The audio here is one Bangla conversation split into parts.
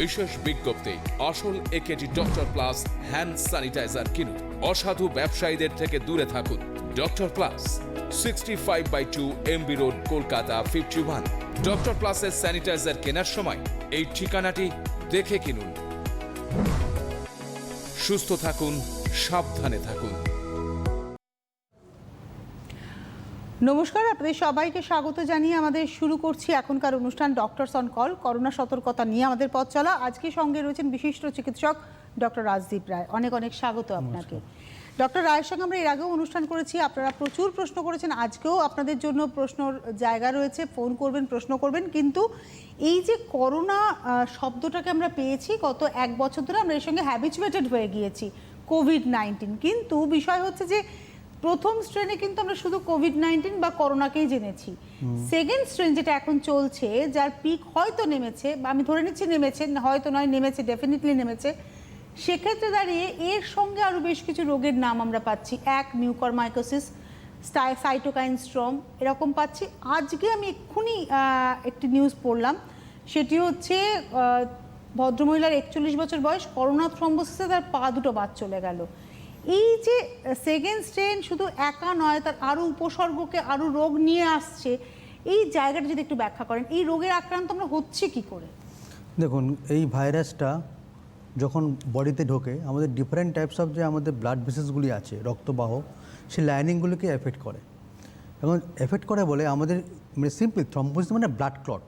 বিশেষ বিজ্ঞপ্তি, আসল AKD doctor plus hand sanitizer কিনুন। অসাধু ব্যবসায়ীদের থেকে দূরে থাকুন। Doctor plus, 65/2 MB road, Kolkata 51। Doctor প্লাসের স্যানিটাইজার কেনার সময় এই ঠিকানাটি দেখে কিনুন। সুস্থ থাকুন, সাবধানে থাকুন। নমস্কার, আপনাদের সবাইকে স্বাগত জানিয়ে আমাদের শুরু করছি এখনকার অনুষ্ঠান ডক্টরস অন কল। করোনা সতর্কতা নিয়ে আমাদের পথ চলা। আজকে সঙ্গে রয়েছেন বিশিষ্ট চিকিৎসক ডক্টর রাজদীপ রায়। অনেক অনেক স্বাগত আপনাকে। ডক্টর রায়ের সঙ্গে আমরা এর আগেও অনুষ্ঠান করেছি, আপনারা প্রচুর প্রশ্ন করেছেন। আজকেও আপনাদের জন্য প্রশ্নর জায়গা রয়েছে, ফোন করবেন, প্রশ্ন করবেন। কিন্তু এই যে করোনা শব্দটাকে আমরা পেয়েছি গত এক বছর ধরে, আমরা এর সঙ্গে হ্যাবিচুয়েটেড হয়ে গিয়েছি, কোভিড-19। কিন্তু বিষয় হচ্ছে যে প্রথম স্ট্রেনে কিন্তু আমরা শুধু কোভিড-19 বা করোনাকেই জেনেছি। সেকেন্ড স্ট্রেন যেটা এখন চলছে, যার পিক হয়তো নেমেছে, বা আমি ধরে নিচ্ছি নেমেছে, হয়তো নয় নেমেছে, ডেফিনেটলি নেমেছে, সেক্ষেত্রে দাঁড়িয়ে এর সঙ্গে আরও বেশ কিছু রোগের নাম আমরা পাচ্ছি। এক, মিউকরমাইকোসিস, সাইটোকাইন স্টর্ম, এরকম পাচ্ছি। আজকে আমি এক্ষুনি একটি নিউজ পড়লাম, সেটি হচ্ছে ভদ্রমহিলার 41 বছর বয়স, করোনা থ্রম্বোসিসে তার পা দুটো বাদ চলে গেল। এই যে সেকেন্ড স্ট্রেন শুধু একা নয়, তার আরও উপসর্গকে, আরও রোগ নিয়ে আসছে, এই জায়গাটা যদি একটু ব্যাখ্যা করেন, এই রোগের আক্রান্ত আমরা হচ্ছে কি করে? দেখুন, এই ভাইরাসটা যখন বডিতে ঢোকে, আমাদের ডিফারেন্ট টাইপস অফ যে আমাদের ব্লাড ভেসেলসগুলি আছে, রক্তবাহ, সেই লাইনিংগুলিকে এফেক্ট করে। এবং এফেক্ট করে বলে আমাদের মানে সিম্পলি থ্রম্বোসিস মানে ব্লাড ক্লট।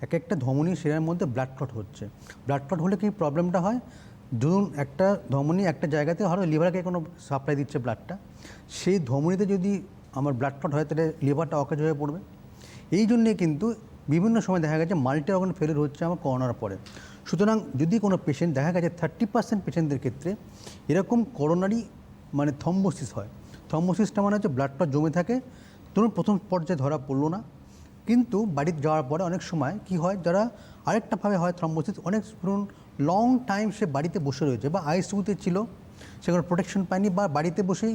এক একটা ধমনী সেরার মধ্যে ব্লাড ক্লট হচ্ছে। ব্লাড ক্লট হলে কি প্রবলেমটা হয়, ধরুন একটা ধমনী একটা জায়গাতে হয়তো লিভারকে কোনো সাপ্লাই দিচ্ছে ব্লাডটা, সেই ধমনীতে যদি আমার ব্লাড ক্লট হয় তাহলে লিভারটা অকেজ হয়ে পড়বে। এই জন্যে কিন্তু বিভিন্ন সময় দেখা গেছে মাল্টি অর্গান ফেলিয়ার হচ্ছে আমার করোনার পরে। সুতরাং যদি কোনো পেশেন্ট দেখা গেছে 30% পেশেন্টদের ক্ষেত্রে এরকম করোনারি মানে থ্রম্বোসিস হয়। থ্রম্বোসিসটা মানে হচ্ছে ব্লাডটা জমে থাকে, ধরুন প্রথম পর্যায়ে ধরা পড়লো না, কিন্তু বাড়িতে যাওয়ার পরে অনেক সময় কি হয়, যারা আরেকটাভাবে হয় থ্রম্বোসিস, অনেক ধরুন লং টাইম সে বাড়িতে বসে রয়েছে বা আইসিইউতে ছিল, সেখানে প্রোটেকশন পায়নি, বা বাড়িতে বসেই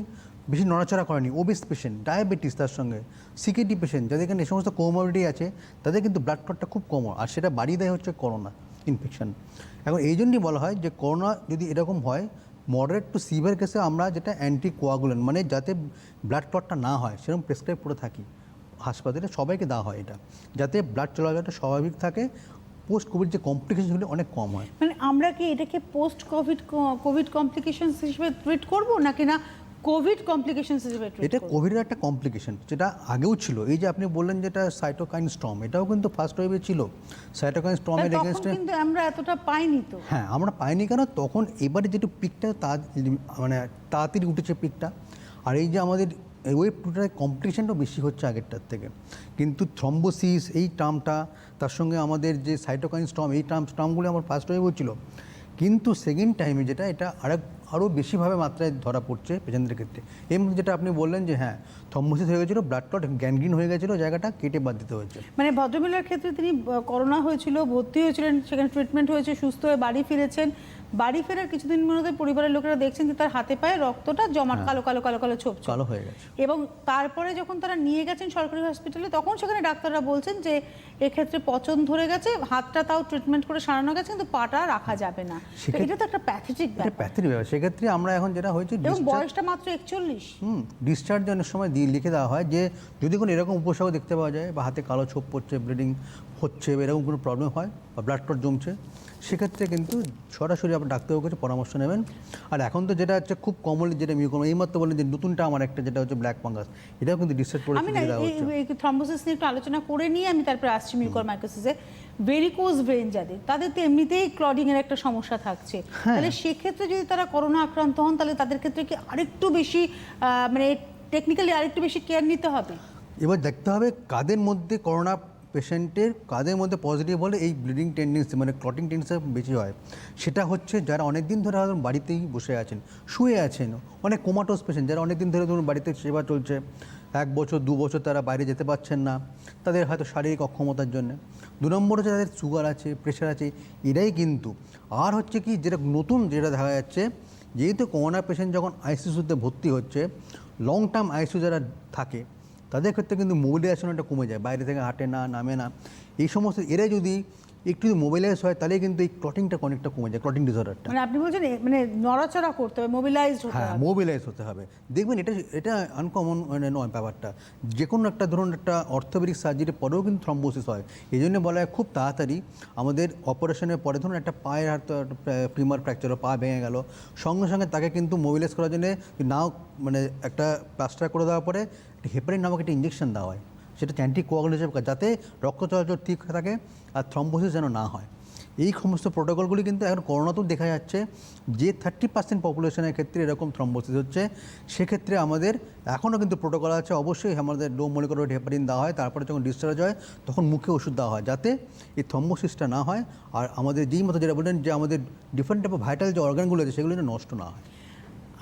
বেশি নড়াচড়া করেনি, ওবেস পেশেন্ট, ডায়াবেটিস, তার সঙ্গে সিকেডি পেশেন্ট, যাদের এখানে এই সমস্ত কোমরবিডিটি আছে, তাদের কিন্তু ব্লাড ক্লটটা খুব কম, আর সেটা বাড়িয়ে দেয় হচ্ছে করোনা ইনফেকশন। এখন এই জন্যই বলা হয় যে করোনা যদি এরকম হয়, মডারেট টু সিভিয়ার কেসে আমরা যেটা অ্যান্টি কোয়াগুলেন্ট মানে যাতে ব্লাড ক্লটটা না হয় সেরকম প্রেসক্রাইব করে থাকি হাসপাতালে, সবাইকে দেওয়া হয় এটা, যাতে ব্লাড চলাচলটা স্বাভাবিক থাকে, পোস্ট কোভিড যে কমপ্লিকেশনগুলি অনেক কম হয়। মানে আমরা কি এটাকে পোস্ট কোভিড কমপ্লিকেশনস হিসেবে ট্রিট করবো, নাকি না কোভিড কমপ্লিকেশনস হিসেবে ট্রিট করব? এটা কোভিডের একটা কমপ্লিকেশন, যেটা আগেও ছিল। এই যে আপনি বললেন যেটা সাইটোকাইন স্টর্ম, এটাও কিন্তু ফার্স্ট ওয়েভে ছিল। সাইটোকাইন স্টর্মের এগেনস্টে কিন্তু আমরা এতটা পাইনি তো। হ্যাঁ, আমরা পাইনি কেন, তখন এবারে যেটা পিকটা মানে তাড়াতাড়ি উঠেছে পিকটা, আর এই যে আমাদের ওয়েভ টুটার কম্পিটিশনটাও বেশি হচ্ছে আগেরটার থেকে। কিন্তু থ্রম্বোসিস এই টার্মটা, তার সঙ্গে আমাদের যে সাইটোকাইন স্টর্ম, এই টার্মগুলো আমার ফার্স্ট ওয়েভও ছিল, কিন্তু সেকেন্ড টাইমে যেটা এটা আরও বেশিভাবে মাত্রায় ধরা পড়ছে পেশেন্টদের ক্ষেত্রে। এর মধ্যে যেটা আপনি বললেন যে হ্যাঁ থ্রম্বোসিস হয়ে গেছিলো, ব্লাড ক্লট গ্যাংগ্রিন হয়ে গেছিলো, জায়গাটা কেটে বাদ দিতে হয়েছে। মানে ভদ্রমহিলার ক্ষেত্রে তিনি করোনা হয়েছিল, ভর্তি হয়েছিলেন, সেখানে ট্রিটমেন্ট হয়েছে, সুস্থ হয়ে বাড়ি ফিরেছেন। বাড়ি ফেরার কিছুদিন মধ্যে পরিবারের লোকেরা দেখছেন যে তার হাতে পায়ে রক্তটা জমাট কালো কালো কালো কালো ছোপ কালো হয়ে গেছে। এবং তারপরে যখন তারা নিয়ে গেছেন সরকারি হসপিটালে, তখন সেখানে ডাক্তাররা বলছেন যে এক্ষেত্রে পচন ধরে গেছে, হাতটা তাও ট্রিটমেন্ট করে সারানো গেছে, কিন্তু পাটা রাখা যাবে না। এটা তো একটা প্যাথেটিক ব্যাপার। সেক্ষেত্রে আমরা এখন যেটা হয়েছে, এবং বয়সটা মাত্র 41। ডিসচার্জ অনেক সময় লিখে দেওয়া হয় যে যদি কোনো এরকম উপসর্গ দেখতে পাওয়া যায়, বা হাতে কালো ছোপ পড়ছে, ব্লিডিং হচ্ছে, এরকম কোনো প্রবলেম হয়, বা ব্লাড ক্লট জমছে, সেক্ষেত্রে কিন্তু সরাসরি আপনার ডাক্তারবাবুর কাছে পরামর্শ নেবেন। আর এখন তো যেটা হচ্ছে খুব কমনলি যেটা এইমাত্র বলেন যে নতুনটা আমার একটা যেটা হচ্ছে ব্ল্যাক ফাঙ্গাস, এটাও কিন্তু ডিসচার্জ করে দেওয়া হচ্ছে। এই থ্রম্বোসিস নিয়ে একটু আলোচনা করে নিয়ে আমি তারপরে আসছি মিউকরমাইকোসিসে। ভেরিকোজ ভেইন যাদের, তাদের তো এমনিতেই ক্লডিং এর একটা সমস্যা থাকছে, তাহলে সেক্ষেত্রে যদি তারা করোনা আক্রান্ত হন, তাহলে তাদের ক্ষেত্রে কি আরেকটু বেশি মানে টেকনিক্যালি আরেকটু বেশি কেয়ার নিতে হবে? এবার দেখতে হবে কাদের মধ্যে করোনা পেশেন্টের কাদের মধ্যে পজিটিভ হলে এই ব্লিডিং টেন্ডেন্সি মানে ক্লটিং টেন্ডেন্সি বেশি হয়। সেটা হচ্ছে যারা অনেক দিন ধরে হয়তো বাড়িতেই বসে আছেন, শুয়ে আছেন, অনেক কোমাটোস পেশেন্ট, যারা অনেক দিন ধরে ধরুন বাড়িতে সেবা চলছে, 1 বছর 2 বছর তারা বাইরে যেতে পারছেন না, তাদের হয়তো শারীরিক অক্ষমতার জন্য। 2 নম্বর হচ্ছে যাদের সুগার আছে, প্রেশার আছে, এরাই কিন্তু। আর হচ্ছে কি যেটা নতুন যেটা দেখা যাচ্ছে, যেহেতু করোনা পেশেন্ট যখন আইসিইউতে ভর্তি হচ্ছে, লং টার্ম আইসিইউ যারা থাকে তাদের ক্ষেত্রে কিন্তু মোবিলাইজেশনটা কমে যায়, বাইরে থেকে হাঁটে না, নামে না, এই সমস্ত। এরা যদি একটু যদি মোবিলাইজ হয় তাহলে কিন্তু এই ক্লটিংটা অনেকটা কমে যায়, ক্লটিং ডিসঅর্ডারটা। মানে আপনি বলছেন মানে নড়াচড়া করতে হবে, মোবিলাইজড হতে হ্যাঁ, হবে। মোবিলাইজ হতে হবে। দেখবেন এটা আনকমন মানে নয় ব্যাপারটা। যে কোনো একটা ধরুন একটা অর্থোপেডিক সার্জারির পরেও কিন্তু থ্রম্বোসিস হয়। এই জন্য বলা হয় খুব তাড়াতাড়ি আমাদের অপারেশনের পরে ধরুন একটা পায়ের হয়তো ফিমার ফ্র্যাকচার, পা ভেঙে গেল, সঙ্গে সঙ্গে তাকে কিন্তু মোবিলাইজ করার জন্য নাও মানে একটা প্লাস্টার করে দেওয়ার পরে হেপারিন নামক একটা ইঞ্জেকশন দেওয়া হয়, সেটা অ্যান্টি কোয়াগুলেশন যাতে রক্ত চলাচল ঠিক থাকে আর থ্রম্বোসিস যেন না হয়। এই সমস্ত প্রোটোকলগুলি কিন্তু এখন করোনাতেও দেখা যাচ্ছে যে 30% পপুলেশনের ক্ষেত্রে এরকম থ্রম্বোসিস হচ্ছে। সেক্ষেত্রে আমাদের এখনও কিন্তু প্রোটোকল আছে, অবশ্যই আমাদের লো মলিকুলার হেপারিন দেওয়া হয়, তারপরে যখন ডিসচার্জ হয় তখন মুখে ওষুধ দেওয়া হয় যাতে এই থ্রম্বোসিসটা না হয় আর আমাদের যেই মতো যেটা বললেন যে আমাদের ডিফারেন্ট টাইপ অফ ভাইটাল যে অর্গানগুলো আছে সেগুলো যেন নষ্ট না হয়।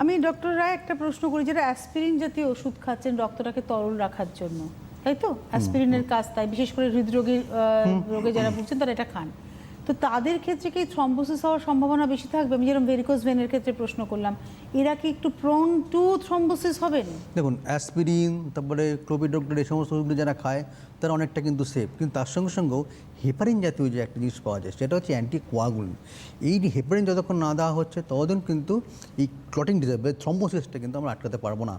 আমি ডক্টর রায় একটা প্রশ্ন করি, যেটা অ্যাসপিরিন জাতীয় ওষুধ খাচ্ছেন রক্তটাকে তরল রাখার জন্য, তাই তো? অ্যাসপিরিনের কাজ তাই, বিশেষ করে হৃদরোগীর রোগে যারা ভুগছেন তারা এটা খান। তো তাদের ক্ষেত্রে কি থ্রম্বোসিস হওয়ার সম্ভাবনা বেশি থাকবে? আমি যেরকম ভেরিকোজ ভেনের ক্ষেত্রে প্রশ্ন করলাম, এরা কি একটু প্রোন টু থ্রম্বোসিস হবেন? দেখুন, অ্যাসপিরিন তারপরে ক্লোপিডোগ্রাল এই সমস্ত ওষুধগুলো যারা খায় তারা অনেকটা কিন্তু সেফ, কিন্তু তার সঙ্গে সঙ্গেও হেপারিন জাতীয় যে একটা জিনিস পাওয়া যায় সেটা হচ্ছে অ্যান্টি কোয়াগুলিন। এই হেপারিন যতক্ষণ না দেওয়া হচ্ছে ততদিন কিন্তু এই ক্লটিং ডিজিজ থ্রম্বোসিসটা কিন্তু আমরা আটকাতে পারবো না।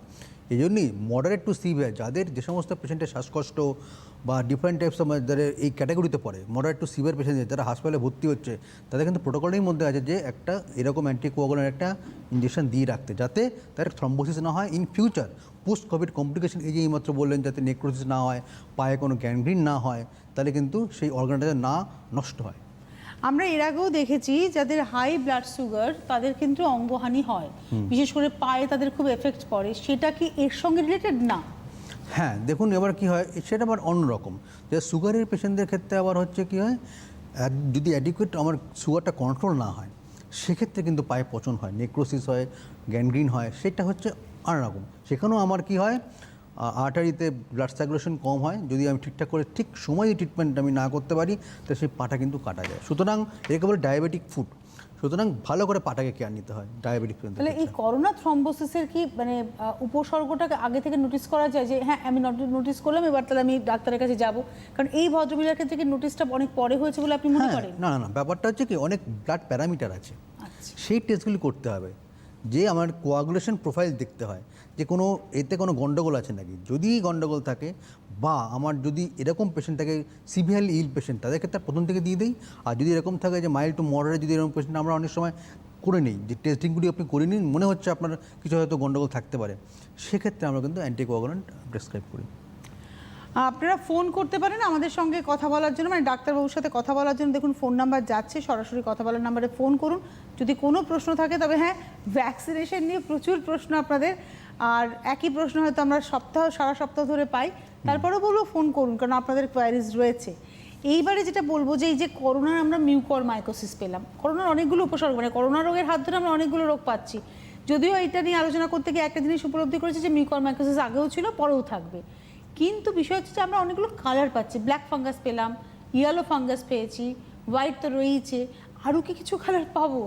এই জন্যই মডারেট টু সিভিয়ার যাদের যে সমস্ত পেশেন্টের শ্বাসকষ্ট বা ডিফারেন্ট টাইপস অফ যাদের এই ক্যাটাগরিতে পড়ে মডারেট টু সিভিয়ার পেশেন্ট যারা হাসপাতালে ভর্তি হচ্ছে, তাদের কিন্তু প্রোটোকলের মধ্যে আছে যে একটা এরকম অ্যান্টি কোয়াগুলেন্ট একটা ইঞ্জেকশন দিয়ে রাখতে যাতে তার থ্রম্বোসিস না হয় in future post Covid complication. এই যে এইমাত্র বললেন যাতে নেক্রোসিস না হয়, পায়ে কোনো গ্যাংগ্রিন না হয়, তাহলে কিন্তু সেই অর্গানটা না নষ্ট হয়। আমরা এর আগেও দেখেছি যাদের হাই ব্লাড সুগার তাদের কিন্তু অঙ্গহানি হয়, বিশেষ করে পায়ে তাদের খুব এফেক্ট পড়ে, সেটা কি এর সঙ্গে রিলেটেড না? হ্যাঁ, দেখুন এবার কি হয় সেটা আবার অন্যরকম। যে সুগারের পেশেন্টদের ক্ষেত্রে আবার হচ্ছে কি হয়, যদি অ্যাডিকুয়েট আমার সুগারটা কন্ট্রোল না হয় সেক্ষেত্রে কিন্তু পায়ে পচন হয়, নেক্রোসিস হয়, গ্যাংগ্রিন হয়, সেটা হচ্ছে আলাদা। সেখানেও আমার কি হয়, আর্টারিতে ব্লাড সার্কুলেশন কম হয়, যদি আমি ঠিকঠাক করে ঠিক সময়ে ট্রিটমেন্ট আমি না করতে পারি তো সেই পাটা কিন্তু কাটা যায়। সুতরাং একে বলে ডায়াবেটিক ফুড, সুতরাং ভালো করে পাটাকে কেয়ার নিতে হয় ডায়াবেটিক। তাহলে এই করোনা থ্রম্বোসিসের কি মানে উপসর্গটাকে আগে থেকে নোটিস করা যায় যে হ্যাঁ আমি নোটিস করলাম, এবার তাহলে আমি ডাক্তারের কাছে যাব? কারণ এই ভদ্রমহিলার ক্ষেত্রে কি নোটিসটা অনেক পরে হয়েছে বলে আপনি মনে করেন? না না না, ব্যাপারটা হচ্ছে কি অনেক ব্লাড প্যারামিটার আছে, সেই টেস্টগুলি করতে হবে। যে আমার কোয়াগুলেশন প্রোফাইল দেখতে হয় যে কোনো এতে কোনো গন্ডগোল আছে নাকি। যদি গন্ডগোল থাকে বা আমার যদি এরকম পেশেন্ট থাকে সিভিয়ারলি ইল পেশেন্ট, তাদের ক্ষেত্রে প্রথম থেকে দিয়ে দিই। আর যদি এরকম থাকে যে মাইল্ড টু মডারেট যদি এরকম পেশেন্ট, আমরা অনেক সময় করে নিই যে টেস্টিংগুলি আপনি করে নিন, মনে হচ্ছে আপনার কিছু হয়তো গন্ডগোল থাকতে পারে, সেক্ষেত্রে আমরা কিন্তু অ্যান্টিকোয়াগুলেন্ট প্রেসক্রাইব করি। আপনারা ফোন করতে পারেন আমাদের সঙ্গে কথা বলার জন্য, মানে ডাক্তারবাবুর সাথে কথা বলার জন্য। দেখুন ফোন নাম্বার যাচ্ছে, সরাসরি কথা বলার নাম্বারে ফোন করুন যদি কোনো প্রশ্ন থাকে। তবে হ্যাঁ, ভ্যাকসিনেশন নিয়ে প্রচুর প্রশ্ন আপনাদের, আর একই প্রশ্ন হয়তো আমরা সারা সপ্তাহ ধরে পাই। তারপরেও বলবো ফোন করুন, কারণ আপনাদের কোয়ারিজ রয়েছে। এইবারে যেটা বলবো যে এই যে করোনার আমরা মিউকরমাইকোসিস পেলাম, করোনার অনেকগুলো উপসর্গ, মানে করোনা রোগের হাত ধরে আমরা অনেকগুলো রোগ পাচ্ছি। যদিও এটা নিয়ে আলোচনা করতে গিয়ে একটা জিনিস উপলব্ধি করেছি যে মিউকরমাইকোসিস আগেও ছিল, পরেও থাকবে। কিন্তু বিষয় হচ্ছে যে আমরা অনেকগুলো কালার পাচ্ছি, ব্ল্যাক ফাঙ্গাস পেলাম, ইয়েলো ফাঙ্গাস পেয়েছি, হোয়াইট তো রয়েছে, আরও কি কিছু কালার পাবো?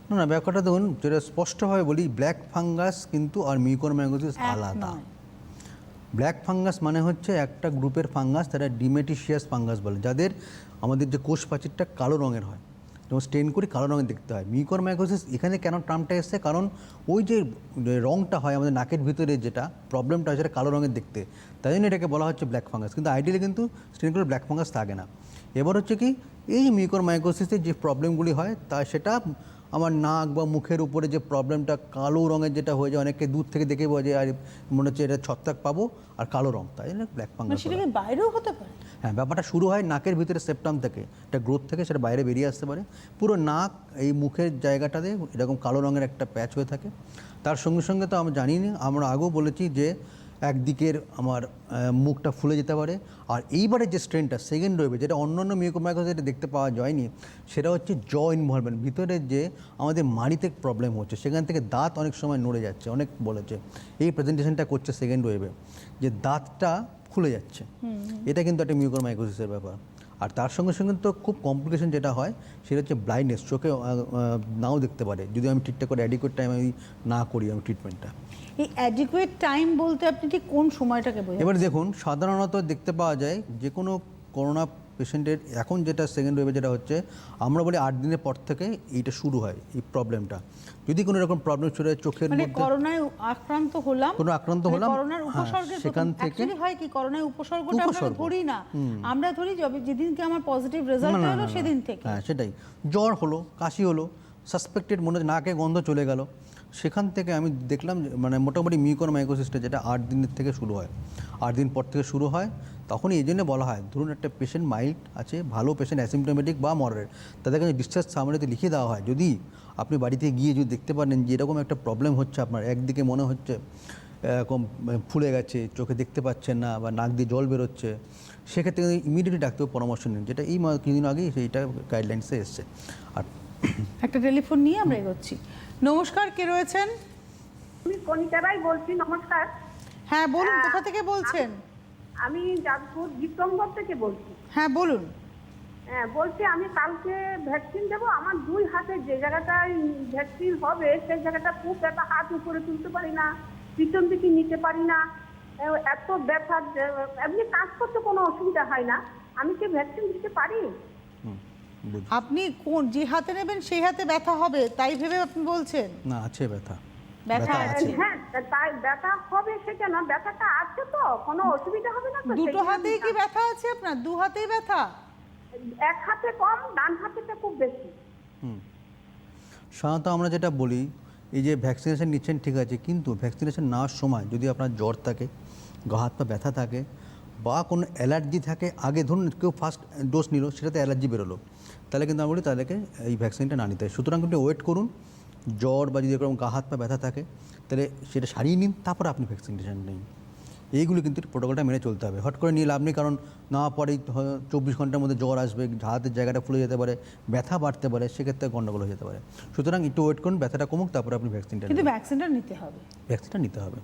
না না, ব্যাপারটা দেখুন যেটা স্পষ্টভাবে বলি, ব্ল্যাক ফাঙ্গাস কিন্তু আর মিউকরমাইকোসিস আলাদা। ব্ল্যাক ফাঙ্গাস মানে হচ্ছে একটা গ্রুপের ফাঙ্গাস, তারা ডিমেটিশিয়াস ফাঙ্গাস বলে, যাদের আমাদের যে কোষ প্রাচীরটা কালো রঙের হয়, যেমন স্টেন করে কালো রঙের দেখতে হয়। মিউকরমাইকোসিস এখানে কেন টার্মটা এসছে, কারণ ওই যে রঙটা হয় আমাদের নাকের ভিতরে যেটা প্রবলেমটা হয় সেটা কালো রঙের দেখতে, তাই জন্য এটাকে বলা হচ্ছে ব্ল্যাক ফাঙ্গাস। কিন্তু আইডিয়ালি কিন্তু স্টেন করে ব্ল্যাক ফাঙ্গাস থাকে না। এবার হচ্ছে কি এই মিউকরমাইকোসিসের যে প্রবলেমগুলি হয় তা সেটা আমার নাক বা মুখের উপরে যে প্রবলেমটা কালো রঙের যেটা হয়ে যায়, অনেকে দূর থেকে দেখে বোঝে আর মনে হচ্ছে এটা ছত্রাক পাবো আর কালো রঙ, তাই জন্য ব্ল্যাক ফাঙ্গাস। সেটা কি বাইরেও হতে পারে? হ্যাঁ, ব্যাপারটা শুরু হয় নাকের ভিতরে সেপ্টাম থেকে, এটা গ্রোথ থেকে সেটা বাইরে বেরিয়ে আসতে পারে। পুরো নাক এই মুখের জায়গাটাতে এরকম কালো রঙের একটা প্যাচ হয়ে থাকে। তার সঙ্গে সঙ্গে তো আমরা জানি না, আমরা আগেও বলেছি যে একদিকের আমার মুখটা ফুলে যেতে পারে। আর এইবারে যে স্ট্রেনটা সেকেন্ড ওয়েভে, যেটা অন্যান্য মিউকরমাইকোসিসে দেখতে পাওয়া যায়নি, সেটা হচ্ছে জ ইনভলভমেন্ট। ভিতরে যে আমাদের মাড়িতে প্রবলেম হচ্ছে, সেখান থেকে দাঁত অনেক সময় নড়ে যাচ্ছে, অনেক বলেছে এই প্রেজেন্টেশনটা করছে সেকেন্ড ওয়েভে, যে দাঁতটা খুলে যাচ্ছে। এটা কিন্তু একটা মিউকরমাইকোসিসের ব্যাপার। আর তার সঙ্গে সঙ্গে তো খুব কমপ্লিকেশন যেটা হয় সেটা হচ্ছে ব্লাইন্ডনেস, চোখে নাও দেখতে পারে যদি আমি ঠিকঠাক করে অ্যাডিকুয়েট টাইম আমি না করি আমি ট্রিটমেন্টটা। এই অ্যাডিকুয়েট টাইম বলতে আপনি ঠিক কোন সময়টাকে বোঝান? এবার দেখুন, সাধারণত দেখতে পাওয়া যায় যে কোনো করোনা পেশেন্টের এখন যেটা সেকেন্ড ওয়েভে যেটা হচ্ছে আমরা বলি 8 দিনের পর থেকে এইটা শুরু হয় এই প্রবলেমটা। যদি কোনো রকম প্রবলেম শুরু হয় চোখের মানে মধ্যে করোনায় আক্রান্ত হলাম, কোনো আক্রান্ত মানে হলাম, করোনার উপসর্গের সেখান থেকে অ্যাকচুয়ালি হয় কি করোনায় উপসর্গটা আমরা উপসর্গ। ধরি না, আমরা ধরি যেদিনকে আমার পজিটিভ রেজাল্ট হলো সেদিন থেকে। হ্যাঁ সেটাই, জ্বর হলো, কাশি হলো, সাসপেক্টেড মনে হচ্ছে নাকে গন্ধ চলে গেল, সেখান থেকে আমি দেখলাম যে মানে মোটামুটি মিউকোরমাইকোসিসটা যেটা 8 দিনের থেকে শুরু হয়, 8 দিন পর থেকে শুরু হয়। তখনই এই জন্য বলা হয় ধরুন একটা পেশেন্ট মাইল্ড আছে, ভালো পেশেন্ট অ্যাসিমটোমেটিক বা মডারেট, তাদের কাছে ডিসচার্জ সামারিতে লিখে দেওয়া হয়। যদি আপনি বাড়িতে গিয়ে যদি দেখতে পারেন যে এরকম একটা প্রবলেম হচ্ছে, আপনার একদিকে মনে হচ্ছে এরকম ফুলে গেছে, চোখে দেখতে পাচ্ছেন না বা নাক দিয়ে জল বেরোচ্ছে, সেক্ষেত্রে ইমিডিয়েটলি ডাক্তারের পরামর্শ নিন, যেটা এই কিছুদিন আগেই সেইটা গাইডলাইন্সে এসছে। আর একটা টেলিফোন নিয়ে আমরা এগোচ্ছি। নমস্কার, কে রয়েছেন? আমি কণিকা রায় বলছি। নমস্কার। হ্যাঁ বলুন, কোথা থেকে বলছেন? আমি যাদবপুর বিক্রমগড় থেকে বলছি। হ্যাঁ বলুন। হ্যাঁ বলছি, আমি কালকে ভ্যাকসিন দেবো। আমার 2 হাতে যে জায়গাটায় ভ্যাকসিন হবে সেই জায়গাটা খুব ব্যথা, হাত উপরে তুলতে পারি না, পিছন দিকে নিতে পারি না, এত ব্যথা। এমনি কাজ করতে কোনো অসুবিধা হয় না। আমি কি ভ্যাকসিন দিতে পারি? আপনি কোন যে হাতে নেবেন সেই হাতে ব্যথা হবে তাই ভেবে আপনি বলছেন? না, আছে ব্যথা, ব্যথা আছে। হ্যাঁ, তাই ব্যথা হবে সেটা না, ব্যথাটা আছে তো, কোনো অসুবিধা হবে না তো? দুটো হাতেই কি ব্যথা আছে আপনার? 2 হাতেই ব্যথা? এক হাতে কম, ডান হাতেটা খুব বেশি। সাধারণত আমরা যেটা বলি, এই যে ভ্যাকসিনেশন নিচ্ছেন ঠিক আছে, কিন্তু ভ্যাকসিনেশন নেওয়ার সময় যদি আপনার জ্বর থাকে, গা হাত পা ব্যথা থাকে বা কোনো অ্যালার্জি থাকে, আগে ধরুন কেউ ফার্স্ট ডোজ নিল, সেটাতে অ্যালার্জি বেরোলো, তাহলে কিন্তু আমরা বলি তাদেরকে এই ভ্যাকসিনটা না নিতে হয়। সুতরাং কিন্তু ওয়েট করুন, জ্বর বা যদি এরকম গা হাত পা ব্যথা থাকে তাহলে সেটা সারিয়ে নিন, তারপর আপনি ভ্যাকসিনেশন নিন। এইগুলো কিন্তু প্রোটোকলটা মেনে চলতে হবে। হট করে নিয়ে লাভ নেই, কারণ না পরেই 24 ঘন্টার মধ্যে জ্বর আসবে, হাতের জায়গাটা ফুলে যেতে পারে, ব্যথা বাড়তে পারে, সেক্ষেত্রে গণ্ডগোল হয়ে যেতে পারে। সুতরাং একটু ওয়েট করুন, ব্যথাটা কমুক, তারপরে আপনি ভ্যাকসিনটা কিন্তু নিন। ভ্যাকসিনটা নিতে হবে। ভ্যাকসিনটা নিতে হবে।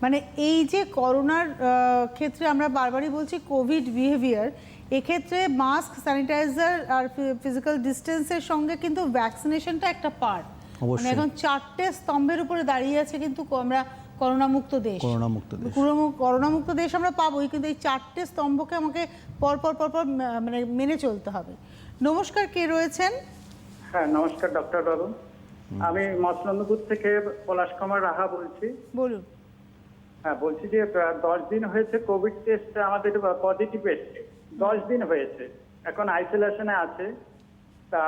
মানে এই যে করোনার ক্ষেত্রে আমরা বারবারই বলছি কোভিড বিহেভিয়ার, এক্ষেত্রে মাস্ক, স্যানিটাইজার আর ফিজিক্যাল ডিস্টেন্সের সঙ্গে কিন্তু ভ্যাকসিনেশনটা একটা পার্ট। মানে এখন 4টে স্তম্ভের উপরে দাঁড়িয়ে আছে কিন্তু আমরা করোনামুক্ত দেশ। করোনামুক্ত দেশ আমরা পাবোই, কিন্তু এই 4টে স্তম্ভকে আমাকে পর মানে মেনে চলতে হবে। নমস্কার, কে রয়েছেন? হ্যাঁ নমস্কার ডক্টর বাবু, আমি মসলন্দপুর থেকে পলাশ কুমার রাহা বলছি। বলুন। হ্যাঁ বলছি যে 10 দিন হয়েছে কোভিড টেস্ট আমাদের পজিটিভ এসছে, 10 দিন হয়েছে, এখন আইসোলেশনে আছে। তা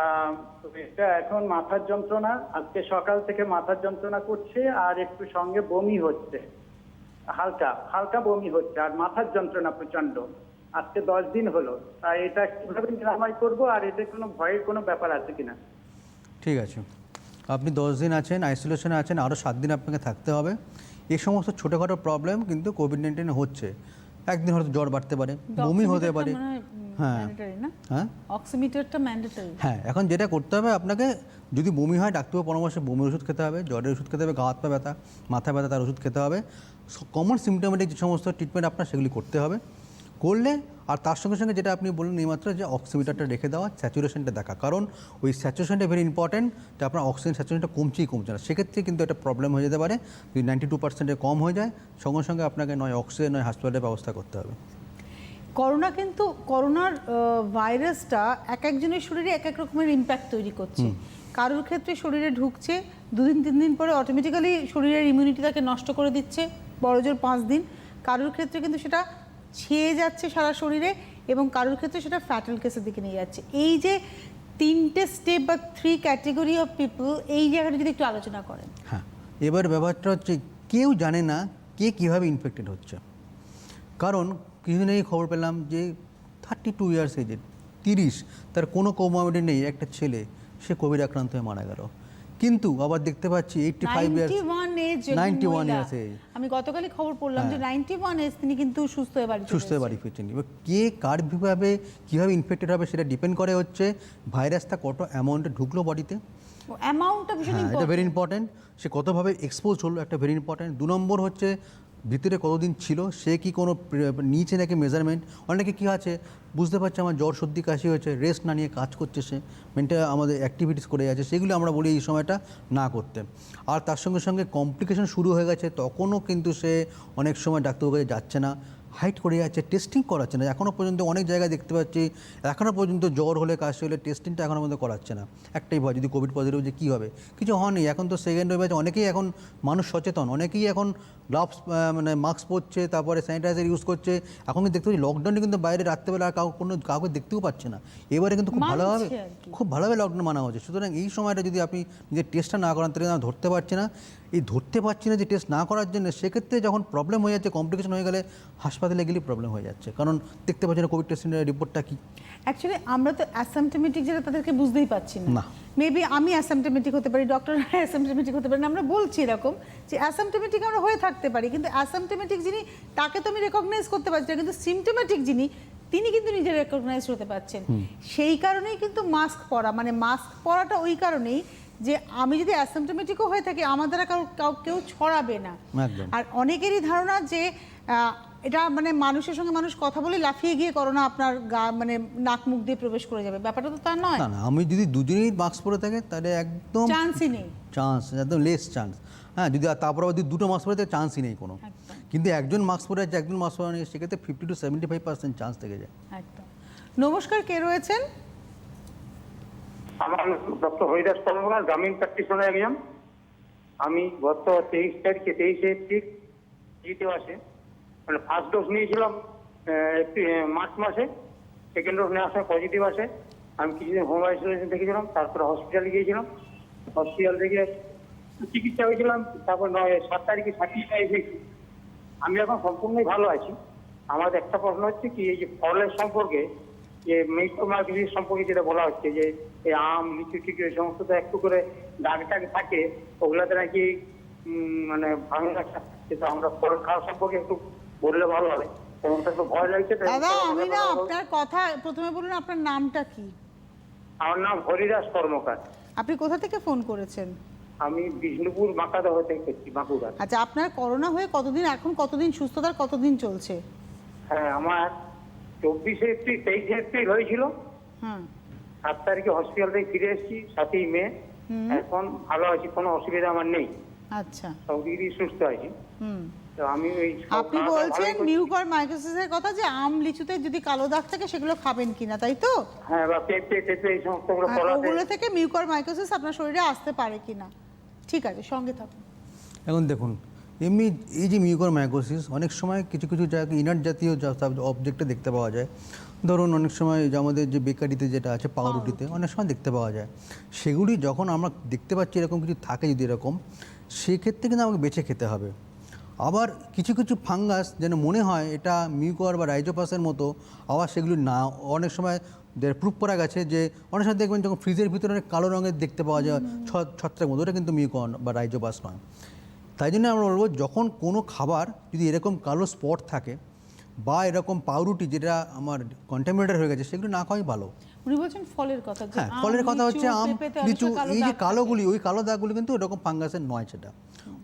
এটা এখন মাথার যন্ত্রণা, আজকে সকাল থেকে মাথার যন্ত্রণা করছে আর একটু সঙ্গে বমি হচ্ছে, হালকা হালকা বমি হচ্ছে আর মাথার যন্ত্রণা প্রচন্ড। আজকে 10 দিন হলো, তাই এটা কিভাবে নিরাময় করবো আর এতে কোনো ভয়ের কোনো ব্যাপার আছে কিনা? ঠিক আছে, আপনি 10 দিন আছেন, আইসোলেশনে আছেন, আরও 7 দিন আপনাকে থাকতে হবে। এই সমস্ত ছোটোখাটো প্রবলেম কিন্তু কোভিড-19 হচ্ছে। একদিন হয়তো জ্বর বাড়তে পারে, বমি হতে পারে। হ্যাঁ হ্যাঁ অক্সিমিটারটা ম্যান্ডেটরি। হ্যাঁ, এখন যেটা করতে হবে আপনাকে, যদি বমি হয় ডাক্তারের পরামর্শে বমির ওষুধ খেতে হবে, জ্বরের ওষুধ খেতে হবে, গা হাত পা ব্যথা, মাথা ব্যথা তার ওষুধ খেতে হবে। কমন সিমটোমেটিক যে সমস্ত ট্রিটমেন্ট আপনার সেগুলি করতে হবে। করলে আর তার সঙ্গে সঙ্গে যেটা আপনি বললেন এইমাত্র, যে অক্সিমিটারটা রেখে দেওয়া, স্যাচুরেশনটা দেখা, কারণ ওই স্যাচুরেশনটা ভেরি ইম্পর্টেন্ট, যে আপনার অক্সিজেন স্যাচুরেশনটা কমছে না, সেক্ষেত্রে কিন্তু একটা প্রবলেম হয়ে যেতে পারে। যদি 92% কম হয়ে যায়, সঙ্গে সঙ্গে আপনাকে নয় অক্সিজেন নয় হাসপাতালের ব্যবস্থা করতে হবে। করোনার ভাইরাসটা এক একজনের শরীরে এক এক রকমের ইম্প্যাক্ট তৈরি করছে। কারোর ক্ষেত্রে শরীরে ঢুকছে 2 দিন 3 দিন পরে অটোমেটিক্যালি শরীরের ইমিউনিটি তাকে নষ্ট করে দিচ্ছে, বড়জোর 5 দিন। কারোর ক্ষেত্রে কিন্তু সেটা ছেয়ে যাচ্ছে সারা শরীরে, এবং কারোর ক্ষেত্রে সেটা ফ্যাটাল কেসের দিকে নিয়ে যাচ্ছে। এই যে 3টে স্টেপ বা 3 ক্যাটেগরি অফ পিপল, এই জায়গাটা যদি একটু আলোচনা করেন। হ্যাঁ, এবার ব্যাপারটা হচ্ছে কেউ জানে না কে কীভাবে ইনফেক্টেড হচ্ছে। কারণ কিছুদিন আগেই খবর পেলাম যে 32 ইয়ার্স এজেড, 30, তার কোনো কোমরবিডিটি নেই একটা ছেলে, সে কোভিড আক্রান্ত হয়ে মারা গেল। কিন্তু আবার দেখতে পাচ্ছি 85 ইয়ার্স, 91 ইয়ার্স এজ। আমি গতকালই খবর পড়লাম যে 91 এজ, তিনি কিন্তু সুস্থ হয়ে বাড়ি ফিরছেন। এবার কে কার কীভাবে ইনফেক্টেড হবে সেটা ডিপেন্ড করে হচ্ছে ভাইরাসটা কত অ্যামাউন্টে ঢুকলো বডিতে, অ্যামাউন্টটা ভীষণ ইম্পর্টেন্ট। এটা ভেরি ইম্পর্টেন্ট। সে কতভাবে এক্সপোজ হলো, একটা ভেরি ইম্পর্টেন্ট। 2 নম্বর হচ্ছে ভিতরে কতদিন ছিল, সে কি কোনো নিচে নাকি মেজারমেন্ট। অনেকে কী আছে বুঝতে পারছে আমার জ্বর সর্দি কাশি হয়েছে, রেস্ট না নিয়ে কাজ করছে, সে মেন্টাল আমাদের অ্যাক্টিভিটিস করে যাচ্ছে, সেগুলো আমরা বলি এই সময়টা না করতে। আর তার সঙ্গে সঙ্গে কমপ্লিকেশন শুরু হয়ে গেছে, তখনও কিন্তু সে অনেক সময় ডাক্তারবাবুর কাছে যাচ্ছে না, হাইট করে যাচ্ছে, টেস্টিং করাচ্ছে না। এখনও পর্যন্ত অনেক জায়গায় দেখতে পাচ্ছি এখনও পর্যন্ত জ্বর হলে কাশি হলে টেস্টিংটা এখনও পর্যন্ত করাচ্ছে না। একটাই ভয়, যদি কোভিড পজিটিভ যে কী হবে, কিছু হয়নি। এখন তো সেকেন্ড ওয়েভ আছে, অনেকেই এখন মানুষ সচেতন, অনেকেই এখন গ্লাভস মানে মাস্ক পরছে, তারপরে স্যানিটাইজার ইউজ করছে। এখন কিন্তু দেখতে পাচ্ছি লকডাউনে কিন্তু বাইরে রাত্রেবেলা কাউকে দেখতেও পাচ্ছে না। এবারে কিন্তু খুব ভালোভাবে লকডাউন মানা হচ্ছে। সুতরাং এই সময়টা যদি আপনি নিজের টেস্টটা না করান তাহলে আমরা ধরতে পারছি না। এই ধরতে পারছি না যে টেস্ট না করার জন্য, সেক্ষেত্রে যখন প্রবলেম হয়ে যাচ্ছে, কমপ্লিকেশন হয়ে গেলে হাসপাতালে গেলেই প্রবলেম হয়ে যাচ্ছে, কারণ দেখতে পাচ্ছি না কোভিড টেস্টের রিপোর্টটা কী। অ্যাকচুয়ালি আমরা তো অ্যাসাম্পটোমেটিক যেটা তাদেরকে বুঝতেই পারছি না। মেবি আমি অ্যাসাম্পটোমেটিক হতে পারি, ডক্টর অ্যাসাম্পটোমেটিক হতে পারেন। আমরা বলছি এরকম যে অ্যাসাম্পটোমেটিক আমরা হয়ে থাকতে পারি, কিন্তু অ্যাসাম্পটোমেটিক যিনি তাকে তো আমি রেকগনাইজ করতে পারছি না, কিন্তু সিমটোমেটিক যিনি তিনি কিন্তু নিজে রেকগনাইজ হতে পারছেন। সেই কারণেই কিন্তু মাস্ক পরা, মানে মাস্ক পরাটা ওই কারণেই যে আমি যদি অ্যাসিম্পটোমেটিকও হয়ে থাকি আমার দ্বারা কেউ ছড়াবে না। আর অনেকেরই ধারণা যে এটা মানে মানুষের সঙ্গে মানুষ কথা বলে লাফিয়ে গিয়ে করোনা আপনার গা মানে নাক মুখ দিয়ে প্রবেশ করে যাবে, ব্যাপারটা তো তা নয়। না, আমি যদি দুজনেই মাস্ক পরে থাকে তাহলে একদম চান্সই নেই, একদম লেস চান্স। হ্যাঁ, যদি তারপর যদি দুটো মাস্ক পরে থাকে চান্সই নেই কোনো। কিন্তু একজন মাস্ক পরে আছে, একজন মাস্ক পরে নেই, সেক্ষেত্রে 50 to 75% চান্স থেকে যায়। একদম। নমস্কার, কে রয়েছেন? আমার ডক্টর হরিদাস কর্মকার, গ্রামীণ প্র্যাকটিশনার একজন। আমি গত 23 এপ্রিল আসে মানে ফার্স্ট ডোজ নিয়েছিলাম মার্চ মাসে, সেকেন্ড ডোজ নেওয়ার সময় পজিটিভ আসে। আমি কিছুদিন হোম আইসোলেশন থেকেছিলাম, তারপরে হসপিটালে গিয়েছিলাম, হসপিটাল থেকে চিকিৎসা হয়েছিলাম, তারপর 7 তারিখে সার্টিফিকেট এসেছি। আমি এখন সম্পূর্ণই ভালো আছি। আমার একটা প্রশ্ন হচ্ছে কি, এই যে ফলের সম্পর্কে যে মাইক্রোমাইকোসিস সম্পর্কে যেটা বলা হচ্ছে যে এই আম লিচু টিচু এই সমস্ত তো একটু করে দাগ টাগ থাকে, ওগুলাতে নাকি মানে ভালো লাগছে। কিন্তু আমরা ফল খাওয়া সম্পর্কে একটু বললে ভালো হবে, তেমনটা একটু ভয় লাগছে। দাদা আমি না আপনার কথা প্রথমে বলুন, আপনার নামটা কি? আমার নাম হরিদাস কর্মকার। আপনি কোথা থেকে ফোন করেছেন? আমি বিষ্ণুপুর বাঁকুড়া হতে করছি, বাঁকুড়া। আচ্ছা, আপনার করোনা হয়ে কতদিন, এখন কতদিন সুস্থতার কতদিন চলছে? হ্যাঁ, আমার 24 এপ্রিল 23 এপ্রিল হয়েছিল, 7 তারিখে হসপিটাল থেকে ফিরে এসেছি 7ই মে। এখন ভালো আছি, কোনো অসুবিধা আমার নেই। আচ্ছা, সব দিক দিয়ে সুস্থ আছি। তো আমি ওই আপনি বলছেন মিউকরমাইকোসিসের কথা, যে আম লিচুতে যদি কালো দাগ থাকে সেগুলো খাবেন কিনা, তাই তো? হ্যাঁ, বা পেঁপে এই সমস্ত ওগুলো থেকে মিউকরমাইকোসিস আপনার শরীরে আসতে পারে কিনা। ঠিক আছে, সঙ্গে থাকুন। এখন দেখুন, এমনি এই যে মিউকরমাইকোসিস অনেক সময় কিছু কিছু জায়গায় ইনার্ট জাতীয় অবজেক্টে দেখতে পাওয়া যায়। ধরুন অনেক সময় যে আমাদের যে বেকারিতে যেটা আছে, পাউরুটিতে অনেক সময় দেখতে পাওয়া যায়। সেগুলি যখন আমরা দেখতে পাচ্ছি এরকম কিছু থাকে যদি এরকম, সেক্ষেত্রে কিন্তু আমাকে বেছে খেতে হবে। আবার কিছু কিছু ফাঙ্গাস যেন মনে হয় এটা মিউকর বা রাইজোপাসের মতো, আবার সেগুলি না। অনেক সময় প্রুফ করা গেছে যে অনেক সময় দেখবেন যখন ফ্রিজের ভিতরে অনেক কালো রঙের দেখতে পাওয়া যায় ছত্রাকের মতো, ওটা কিন্তু মিউকর বা রাইজোপাস নয়। তাই জন্য আমরা বলবো, যখন কোনো খাবার যদি এরকম কালো স্পট থাকে বা এরকম পাউরুটি যেটা আমার কন্টামিনেটেড হয়ে গেছে, সেগুলো না খাওয়াই ভালো। উনি বলছেন ফলের কথা। হ্যাঁ, ফলের কথা হচ্ছে আম লিচু, এই যে কালোগুলি, ওই কালো দাগগুলি কিন্তু এরকম ফাঙ্গাসের নয়। সেটা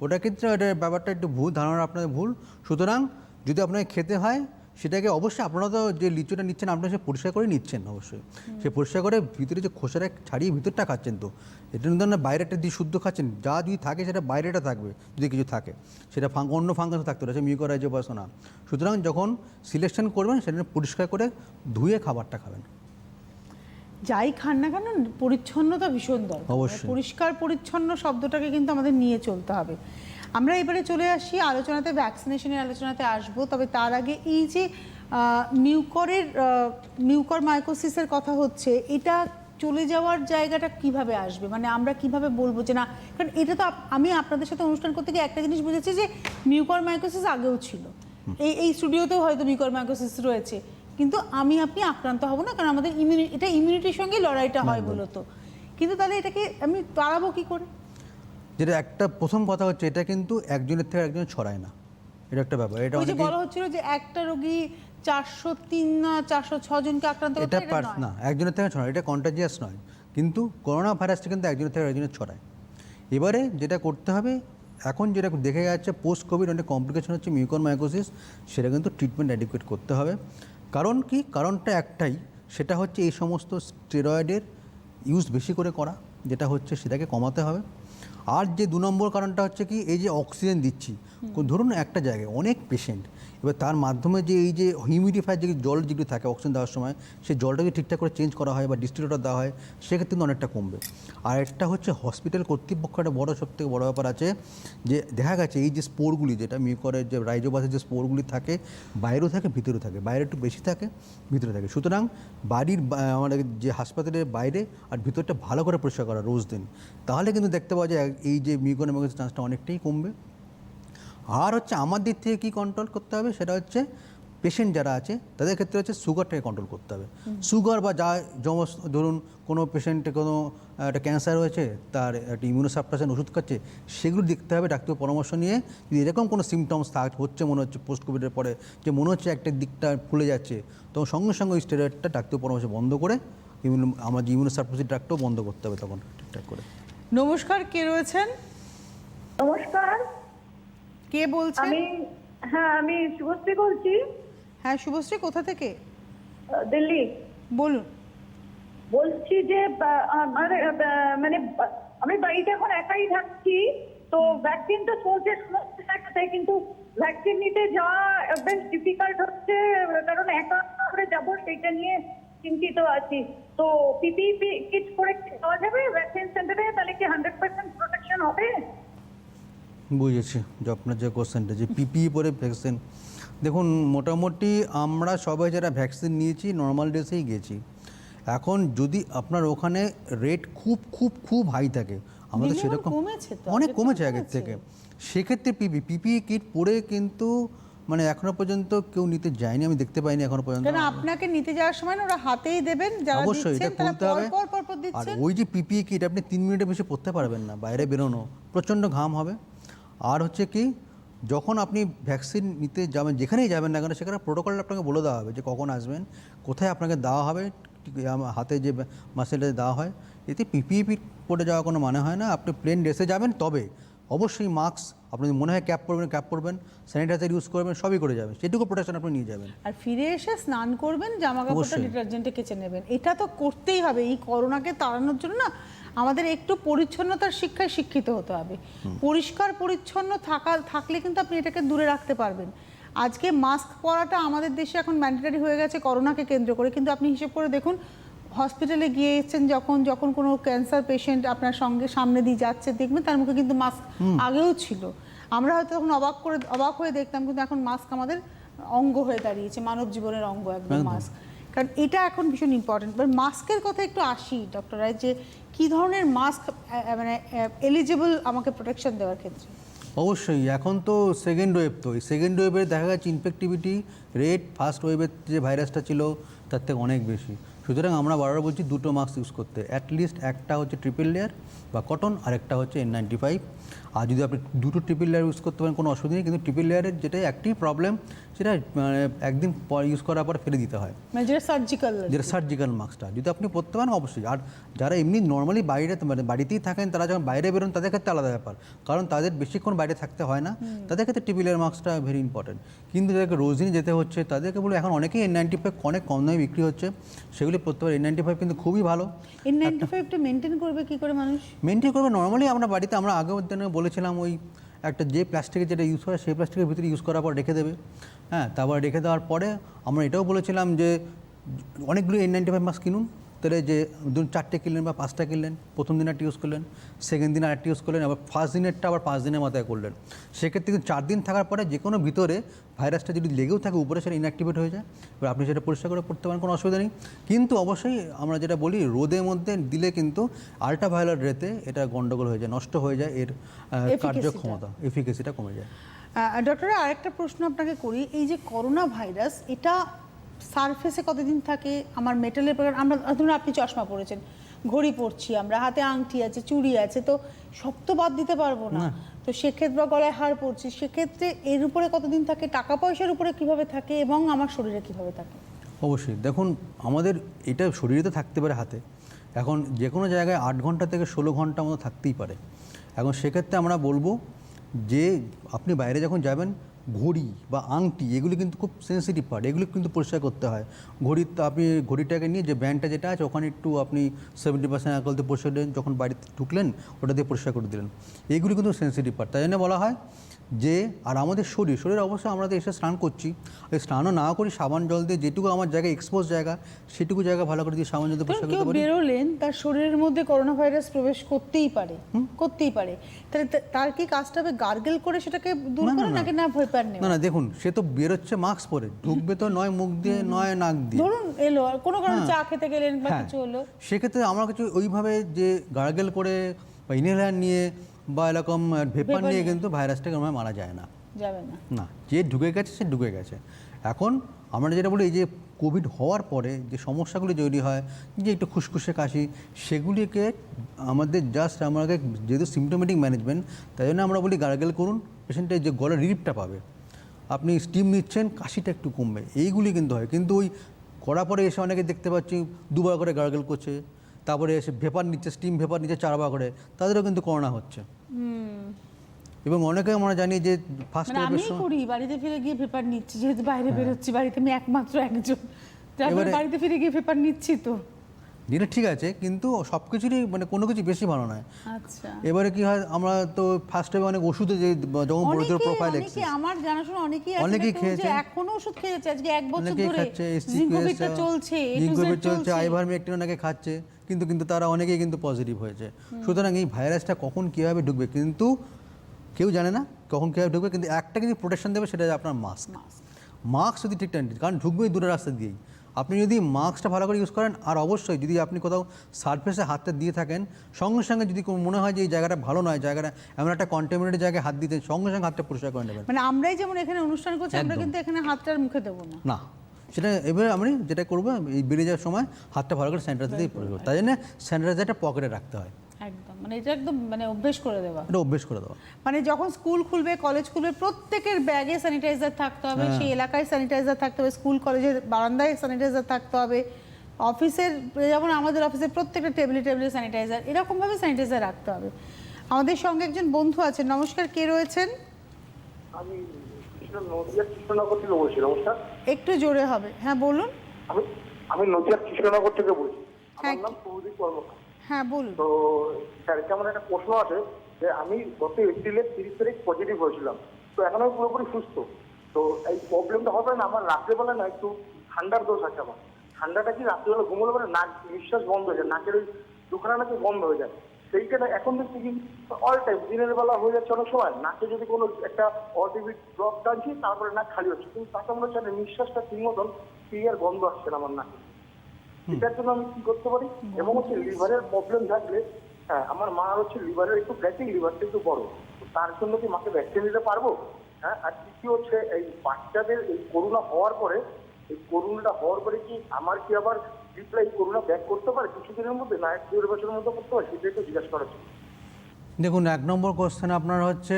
ওটার ক্ষেত্রে ওটার ব্যাপারটা একটু ভুল ধারণা, আপনাদের ভুল। সুতরাং যদি আপনাকে খেতে হয় সেটাকে অবশ্যই, আপনারা তো যে লিচুটা নিচ্ছেন আপনারা সে পরিষ্কার করে নিচ্ছেন, অবশ্যই সে পরিষ্কার করে ভিতরে যে খোসাটা ছাড়িয়ে ভিতরটা খাচ্ছেন। তো এটা কিন্তু না বাইরেটা দিয়ে শুদ্ধ খাচ্ছেন, যা যদি থাকে সেটা বাইরেটা থাকবে, যদি কিছু থাকে সেটা অন্য ফাঙ্গাস থাকতে পারে, মিউকোরাইজোপাস না। সুতরাং যখন সিলেকশন করবেন সেটা পরিষ্কার করে ধুয়ে খাবারটা খাবেন। যাই খান না কেন পরিচ্ছন্নতা ভীষণ দরকার, পরিষ্কার পরিচ্ছন্ন শব্দটাকে কিন্তু আমাদের নিয়ে চলতে হবে। আমরা এবারে চলে আসি আলোচনাতে, ভ্যাকসিনেশনের আলোচনাতে আসবো। তবে তার আগে এই যে মিউকরমাইকোসিসের কথা হচ্ছে, এটা চলে যাওয়ার জায়গাটা কিভাবে আসবে, মানে আমরা কিভাবে বলবো যে না, কারণ এটা তো আমি আপনাদের সাথে অনুষ্ঠান করতে গিয়ে একটা জিনিস বুঝেছি যে মিউকরমাইকোসিস আগেও ছিল, এই স্টুডিওতেও হয়তো মিউকরমাইকোসিস রয়েছে, কিন্তু আপনি আক্রান্ত হব না, কারণ আমাদের এটা ইমিউনিটির সঙ্গে লড়াইটা হয় মূলত। কিন্তু তাহলে এটাকে আমি তাড়াবো কি করে? যেটা একটা প্রথম কথা হচ্ছে, এটা কিন্তু একজনের থেকে একজন ছড়ায় না, এটা একটা ব্যাপার। এটা ওই যে বলা হচ্ছিল যে একটা রোগী 403 না 406 জনকে আক্রান্ত করতে, এটা না, একজনের থেকে ছড়ায়, এটা কন্টাজিয়াস নয়। কিন্তু করোনা ভাইরাসটা কিন্তু একজনের থেকে একজনের ছড়ায়। এবারে যেটা করতে হবে, এখন যেটা দেখে যাচ্ছে পোস্ট কোভিড অনেক কমপ্লিকেশন হচ্ছে মিউকরমাইকোসিস, সেটা কিন্তু ট্রিটমেন্ট অ্যাডিকুয়েট করতে হবে। কারণ কি, কারণটা একটাই, সেটা হচ্ছে এই সমস্ত স্টেরয়েডের ইউজ বেশি করে করা, যেটা হচ্ছে সেটাকে কমাতে হবে। আর যে 2 নম্বর কারণটা হচ্ছে কি, এই যে অক্সিজেন দিচ্ছি, ধরুন একটা জায়গায় অনেক পেশেন্ট, এবার তার মাধ্যমে যে এই যে হিউমিডিফায়ার যে জল যেগুলো থাকে অক্সিজেন দেওয়ার সময়, সেই জলটাকে ঠিকঠাক করে চেঞ্জ করা হয় বা ডিস্টিলেটর দেওয়া হয়, সেক্ষেত্রে কিন্তু অনেকটা কমবে। আর একটা হচ্ছে হসপিটাল কর্তৃপক্ষ একটা সবথেকে বড় ব্যাপার আছে, যে দেখা গেছে এই যে স্পোরগুলি, যেটা মিউকরের যে রাইজোবাসের যে স্পোরগুলি থাকে, বাইরেও থাকে ভিতরেও থাকে, বাইরে একটু বেশি থাকে ভিতরে থাকে। সুতরাং বাড়ির আমাদের যে হাসপাতালের বাইরে আর ভিতরটা ভালো করে পরিষ্কার করা রোজ দিন, তাহলে কিন্তু দেখতে পাওয়া যায় এই যে মিউকোরমাইকোসিস চান্সটা অনেকটাই কমবে। আর হচ্ছে আমার দিক থেকে কী কন্ট্রোল করতে হবে, সেটা হচ্ছে পেশেন্ট যারা আছে তাদের ক্ষেত্রে হচ্ছে সুগারটাকে কন্ট্রোল করতে হবে। সুগার বা যা ধরুন কোনো পেশেন্টে কোনো একটা ক্যান্সার হয়েছে, তার একটা ইমিউনোসাপ্রেশন ওষুধ খাচ্ছে, সেগুলো দেখতে হবে ডাক্তারের পরামর্শ নিয়ে। যদি এরকম কোনো সিমটমস হচ্ছে মনে হচ্ছে পোস্ট কোভিডের পরে, যে মনে হচ্ছে একটা দিকটা ফুলে যাচ্ছে, তো সঙ্গে সঙ্গে ওই স্টেরয়েডটা ডাক্তারের পরামর্শ বন্ধ করে আমার যে ইমিউনোসাপ্রেসিভ ড্রাগটাও বন্ধ করতে হবে তখন ঠিকঠাক করে। নমস্কার, কে রয়েছেন? নমস্কার, কে বলছেন? আমি শুভশ্রী বলছি, হ্যাঁ শুভশ্রী, কোথা থেকে? দিল্লি। বলুন। বলছি যে মানে আমি বাড়িতে এখন একাই থাকছি, তো ভ্যাকসিন তো চলছে সমস্ত জায়গাতে, কিন্তু ভ্যাকসিন নিতে যাওয়া বেশ ডিফিকাল্ট হচ্ছে, কারণ একা করে যাবো সেটা নিয়ে চিন্তিত আছি। তো পিপিই কিট করে যাওয়া যাবে ভ্যাকসিন সেন্টারে, তাহলে কি 100% প্রোটেকশন হবে? বুঝেছি যে আপনার যে কোশ্চেনটা, যে পিপিই পরে ভ্যাকসিন। দেখুন, মোটামুটি আমরা সবাই যারা ভ্যাকসিন নিয়েছি নর্মাল ডেসেই গেছি। এখন যদি আপনার ওখানে রেট খুব খুব খুব হাই থাকে, আমাদের দিল্লি সেরকম কমেছে তো, অনেক আগে তো কমেছে আগের কমেছে। থেকে, সেক্ষেত্রে পিপিই কিট পরে কিন্তু মানে এখনো পর্যন্ত কেউ নিতে যায়নি, আমি দেখতে পাইনি এখনো পর্যন্ত। কেন আপনাকে নিতে যাওয়ার সময় না ওরা হাতেই দেবেন, যারা অবশ্যই এটা দিচ্ছেন তারা খুলতে হবে। পর আর দিচ্ছেন। ওই যে পিপিই কিট আপনি 3 মিনিটের বেশি পরতে পারবেন না, বাইরে বেরোনো প্রচণ্ড ঘাম হবে। আর হচ্ছে কি, যখন আপনি ভ্যাকসিন নিতে যাবেন, যেখানেই যাবেন না কেন, সেখানে প্রোটোকলটা আপনাকে বলে দেওয়া হবে যে কখন আসবেন, কোথায় আপনাকে দেওয়া হবে, হাতে যে মাসেলটা দেওয়া হয়। এতে পিপিই পরে যাওয়া কোনো মানে হয় না। আপনি প্লেন ড্রেসে যাবেন, তবে অবশ্যই মাস্ক, আপনি মনে হয় ক্যাপ পরবেন, স্যানিটাইজার ইউজ করবেন, সবই করে যাবেন, সেটুকু প্রোটেকশন আপনি নিয়ে যাবেন। আর ফিরে এসে স্নান করবেন, জামা কাপড়টা অবশ্যই। ডিটারজেন্টে কেচে নেবেন, এটা তো করতেই হবে। এই করোনাকে তাড়ানোর জন্য না আমাদের একটু পরিচ্ছন্নতার শিক্ষায় শিক্ষিত হতে হবে। পরিষ্কার পরিচ্ছন্ন থাকলে কিন্তু আপনি এটাকে দূরে রাখতে পারবেন। আজকে মাস্ক পরাটা আমাদের দেশে এখন ম্যান্ডেটরি হয়ে গেছে করোনাকে কেন্দ্র করে, কিন্তু আপনি হিসেব করে দেখুন, হসপিটালে গিয়েছেন যখন কোনো ক্যান্সার পেশেন্ট আপনার সঙ্গে সামনে দিয়ে যাচ্ছে, দেখবেন তার মুখে কিন্তু মাস্ক আগেও ছিল। আমরা হয়তো তখন অবাক হয়ে দেখতাম, কিন্তু এখন মাস্ক আমাদের অঙ্গ হয়ে দাঁড়িয়েছে, মানব জীবনের অঙ্গ একদম মাস্ক। কারণ এটা এখন ভীষণ ইম্পর্টেন্ট। এবার মাস্কের কথা একটু আসি ডক্টর রায়, যে কী ধরনের মাস্ক মানে এলিজিবল আমাকে প্রোটেকশন দেওয়ার ক্ষেত্রে? অবশ্যই এখন তো সেকেন্ড ওয়েভ, তো এই সেকেন্ড ওয়েভে দেখা গেছে ইনফেক্টিভিটি রেট ফার্স্ট ওয়েভের যে ভাইরাসটা ছিল তার থেকে অনেক বেশি। সুতরাং আমরা বারবার বলছি দুটো মাস্ক ইউজ করতে, অ্যাটলিস্ট একটা হচ্ছে ট্রিপল লেয়ার বা কটন, আর একটা হচ্ছে N95। আর যদি আপনি দুটো ট্রিপল লেয়ার ইউজ করতে পারেন কোনো অসুবিধা নেই, কিন্তু ট্রিপল লেয়ারের যেটা একটি প্রবলেম, সেটা মানে একদিন পর ইউজ করার পর ফেলে দিতে হয়, মানে যেটা সার্জিক্যাল মাস্কটা যদি আপনি পরতে পারেন অবশ্যই। আর যারা এমনি নর্মালি বাইরে মানে বাড়িতেই থাকেন, তারা যখন বাইরে বেরোন তাদের ক্ষেত্রে আলাদা ব্যাপার, কারণ তাদের বেশিক্ষণ বাইরে থাকতে হয় না, তাদের ক্ষেত্রে ট্রিপল লেয়ার মাস্কটা ভেরি ইম্পর্টেন্ট। কিন্তু যাদেরকে রোজ দিনই যেতে হচ্ছে, তাদেরকে বলে এখন অনেকেই N95 অনেক কম দামে বিক্রি হচ্ছে, সেগুলি পরতে পারে। N95 কিন্তু খুবই ভালো। N95টা মেনটেন করবে কি করে মানুষ? মেনটেন করবে নর্মালি আমরা বাড়িতে, আমরা আগের দিনে বলেছিলাম, ওই একটা যে প্লাস্টিকের যেটা ইউজ হয় সেই প্লাস্টিকের ভিতরে ইউজ করার পর রেখে দেবে। হ্যাঁ, তারপর রেখে দেওয়ার পরে আমরা এটাও বলেছিলাম যে অনেকগুলো N95 মাস্ক কিনুন, তাহলে যে ধরুন 4টে কিনলেন বা 5টা কিনলেন, প্রথম দিন একটা ইউজ করলেন, সেকেন্ড দিন আরেকটা ইউজ করলেন, আবার ফার্স্ট দিনেরটা আবার 5 দিনের মাথায় করলেন। সেক্ষেত্রে কিন্তু 4 দিন থাকার পরে যে কোনো ভিতরে ভাইরাসটা যদি লেগেও থাকে উপরে, সেটা ইনঅ্যাক্টিভেট হয়ে যায়। এবার আপনি সেটা পরিষ্কার করে পড়তে পারেন, কোনো অসুবিধা নেই। কিন্তু অবশ্যই আমরা যেটা বলি, রোদের মধ্যে দিলে কিন্তু আল্ট্রাভায়োলেট রেতে এটা গন্ডগোল হয়ে যায়, নষ্ট হয়ে যায়, এর কার্যক্ষমতা, এফিকেসিটা কমে যায়। ডক্টর, আরেকটা প্রশ্ন আপনাকে করি, এই যে করোনা ভাইরাস, এটা সারফেসে কতদিন থাকে? আমার মেটালের প্রকার, আমরা ধরুন আপনি চশমা পরেছেন, ঘড়ি পরছি, আমরা হাতে আংটি আছে, চুড়ি আছে, তো সব তো বাদ দিতে পারবো না। তো সেক্ষেত্রে গলায় হার পরছি, সেক্ষেত্রে এর উপরে কতদিন থাকে? টাকা পয়সার উপরে কিভাবে থাকে এবং আমার শরীরে কিভাবে থাকে? অবশ্যই দেখুন, আমাদের এটা শরীরে তো থাকতে পারে হাতে, এখন যে কোনো জায়গায় 8 ঘন্টা থেকে 16 ঘন্টা মতো থাকতেই পারে। এখন সেক্ষেত্রে আমরা বলবো যে আপনি বাইরে যখন যাবেন ঘড়ি বা আংটি এগুলি কিন্তু খুব সেন্সিটিভ পার্ট, এগুলি কিন্তু পরিষ্কার করতে হয়। আপনি ঘড়িটাকে নিয়ে যে ব্যান্ডটা যেটা আছে ওখানে একটু আপনি 70% অ্যালকোহল দিয়ে পরিষ্কার দিলেন, যখন বাড়িতে ঢুকলেন ওটা দিয়ে পরিষ্কার করে দিলেন। এগুলি কিন্তু সেন্সিটিভ পার্ট, তাই জন্য বলা হয় যে আর আমাদের শরীর অবশ্যই আমরা তো এসে স্নান করছি, এই স্নানও না করি সাবান জল দিয়ে যেটুকু আমার জায়গায় এক্সপোজ জায়গা সেটুকু জায়গা ভালো করে দিয়ে সাবান জল দিয়ে পরিষ্কার কেউ করতে পারি। বেরোলেন তার শরীরের মধ্যে করোনা ভাইরাস প্রবেশ করতেই পারে, তাহলে তার কি কাজটা হবে গার্গেল করে সেটাকে দূর করে, নাকি না ভয় পান না না, দেখুন সে তো বেরোচ্ছে মাস্ক পরে, ঢুকবে তো নয় মুখ দিয়ে নয় নাক দিয়ে। ধরুন এলো আর কোনো কারণে চা খেতে গেলেন বা হ্যাঁ, কিছু হলো, সেক্ষেত্রে আমরা কিছু ওইভাবে যে গার্গেল করে বা ইনহেলার নিয়ে বা এরকম ভেপার নিয়ে কিন্তু ভাইরাসটাকে আমরা মারা যায় না। যাবে না। না, যে ঢুকে গেছে সে ঢুকে গেছে। এখন আমরা যেটা বলি, এই যে কোভিড হওয়ার পরে যে সমস্যাগুলি তৈরি হয়, যে একটু খুসখুসে কাশি, সেগুলিকে আমাদের জাস্ট আমাকে যেহেতু সিমটোমেটিক ম্যানেজমেন্ট, তাই জন্য আমরা বলি গার্গেল করুন, পেশেন্টের যে গলার রিলিফটা পাবে, আপনি স্টিম নিচ্ছেন কাশিটা একটু কমবে, এইগুলি কিন্তু হয়। কিন্তু ওই করার পরে এসে অনেকে দেখতে পাচ্ছি দুবার করে গার্গেল করছে, তারপরে এসে ভেপার নিচ্ছে, স্টিম ভেপার নিচ্ছে 4 বার করে, তাদেরও কিন্তু করোনা হচ্ছে। এবং অনেকে আমরা জানি যে ফার্স্ট মানে আমি করি, বাড়িতে ফিরে গিয়ে পেপার নিচ্ছি, যেহেতু বাইরে বেরোচ্ছি, বাড়িতে আমি একমাত্র একজন, তারপরে বাড়িতে ফিরে গিয়ে পেপার নিচ্ছি। তো যেটা ঠিক আছে, কিন্তু সব কিছুরই মানে কোনো কিছু বেশি ভালো নয়। আচ্ছা, এবারে কি হয়, আমরা তো ফার্স্ট টাইমে অনেক ওষুধে যে যখন বড় প্রোফাইল অনেকে আমার জানাশোনা অনেকেই খেয়েছে, এখনো ওষুধ খেয়ে যাচ্ছে, আজকে 1 বছর অনেকেই ধরে খাচ্ছে, জিঙ্কোভিটটা চলছে, জিঙ্কোভিট চলছে, আইভারমেকটিন অনেকে খাচ্ছে, কিন্তু তারা অনেকেই কিন্তু পজিটিভ হয়েছে। সুতরাং এই ভাইরাসটা কখন কীভাবে ঢুকবে কিন্তু কেউ জানে না, কখন কীভাবে ঢুকবে। কিন্তু একটা কিন্তু প্রোটেকশন দেবে, সেটা আপনার মাস্ক যদি ঠিকঠাক, কারণ ঢুকবেই দূরের রাস্তা দিয়েই। আপনি যদি মাস্কটা ভালো করে ইউজ করেন, আর অবশ্যই যদি আপনি কোথাও সারফেসে হাতটা দিয়ে থাকেন, সঙ্গে সঙ্গে যদি মনে হয় যে এই জায়গাটা ভালো নয়, জায়গাটা এমন একটা কন্টামিনেটেড জায়গায় হাত দিতেন, সঙ্গে সঙ্গে হাতটা পরিষ্কার করে নেবেন। মানে আমরাই যেমন এখানে অনুষ্ঠান করছি, আমরা কিন্তু এখানে হাতটার মুখে দেবো না। না, সেটা এবারে আমি যেটা করবো, এই বেরিয়ে যাওয়ার সময় হাতটা ভালো করে স্যানিটাইজার দিয়ে পরিষ্কার, তাই জন্য স্যানিটাইজারটা পকেটে রাখতে হয়। একদম, মানে এটা একদম মানে অভ্যেস করে দেওয়া, এটা অভ্যেস করে দেওয়া। মানে যখন স্কুল খুলবে, কলেজ খুলবে, প্রত্যেকের ব্যাগে স্যানিটাইজার থাকতে হবে, সেই এলাকায় স্যানিটাইজার থাকতে হবে, স্কুল কলেজের বারান্দায় স্যানিটাইজার থাকতে হবে, অফিসের যেমন আমাদের অফিসের প্রত্যেকটা টেবিলে টেবিলে স্যানিটাইজার, এরকমভাবে স্যানিটাইজার রাখতে হবে। আমাদের সঙ্গে একজন বন্ধু আছেন, নমস্কার, কে রয়েছেন? আমি নদিয়া কৃষ্ণনগর থেকে বলছি। নমস্কার, একটু জোরে হবে, হ্যাঁ বলুন। আমি নদিয়া কৃষ্ণনগর থেকে বলছি। হ্যাঁ, আমার নাম সৌদি কর্মকার। হ্যাঁ বলুন। তো স্যারকে আমার একটা প্রশ্ন আছে, যে আমি গত এপ্রিলের 30 তারিখ পজিটিভ হয়েছিলাম, তো এখন আমি পুরোপুরি সুস্থ। তো এই প্রবলেমটা হবে না আমার রাত্রেবেলা, না একটু ঠান্ডার দোষ আছে আমার। ঠান্ডাটা কি রাত্রেবেলা ঘুমোলে মানে নাক নিঃশ্বাস বন্ধ হয়ে যায়, নাকের ওই দুখানা নাকি বন্ধ হয়ে যায়, সেইটা না এখন দেখছি কি অল টাইম, দিনের বেলা হয়ে যাচ্ছে অনেক সময়, নাকে যদি কোনো একটা অটিভি ড্রপ টানছি তারপরে নাক খালি হচ্ছে, কিন্তু তাকে মনে হচ্ছে নিঃশ্বাসটা ঠিক মতন ক্লিয়ার বন্ধ আসছে না আমার নাকে। এটার জন্য আমি কি করতে পারি? এবং হচ্ছে লিভারের প্রবলেম থাকলে, হ্যাঁ আমার মা হচ্ছে লিভারের একটু ফ্যাটি, লিভারটা একটু বড়, তো তার জন্য কি মাকে ভ্যাকসিন দিতে পারবো? হ্যাঁ, আর দ্বিতীয় হচ্ছে এই বাচ্চাদের এই করোনা হওয়ার পরে, এই করোনাটা হওয়ার পরে কি আমার কি আবার রিপ্লাই করোনা ব্যাক করতে পারে কিছুদিনের মধ্যে, না 1-2 বছরের মধ্যে করতে পারে, সেটা একটু জিজ্ঞাসা করা ছিল। দেখুন, 1 নম্বর কোশ্চেন আপনার হচ্ছে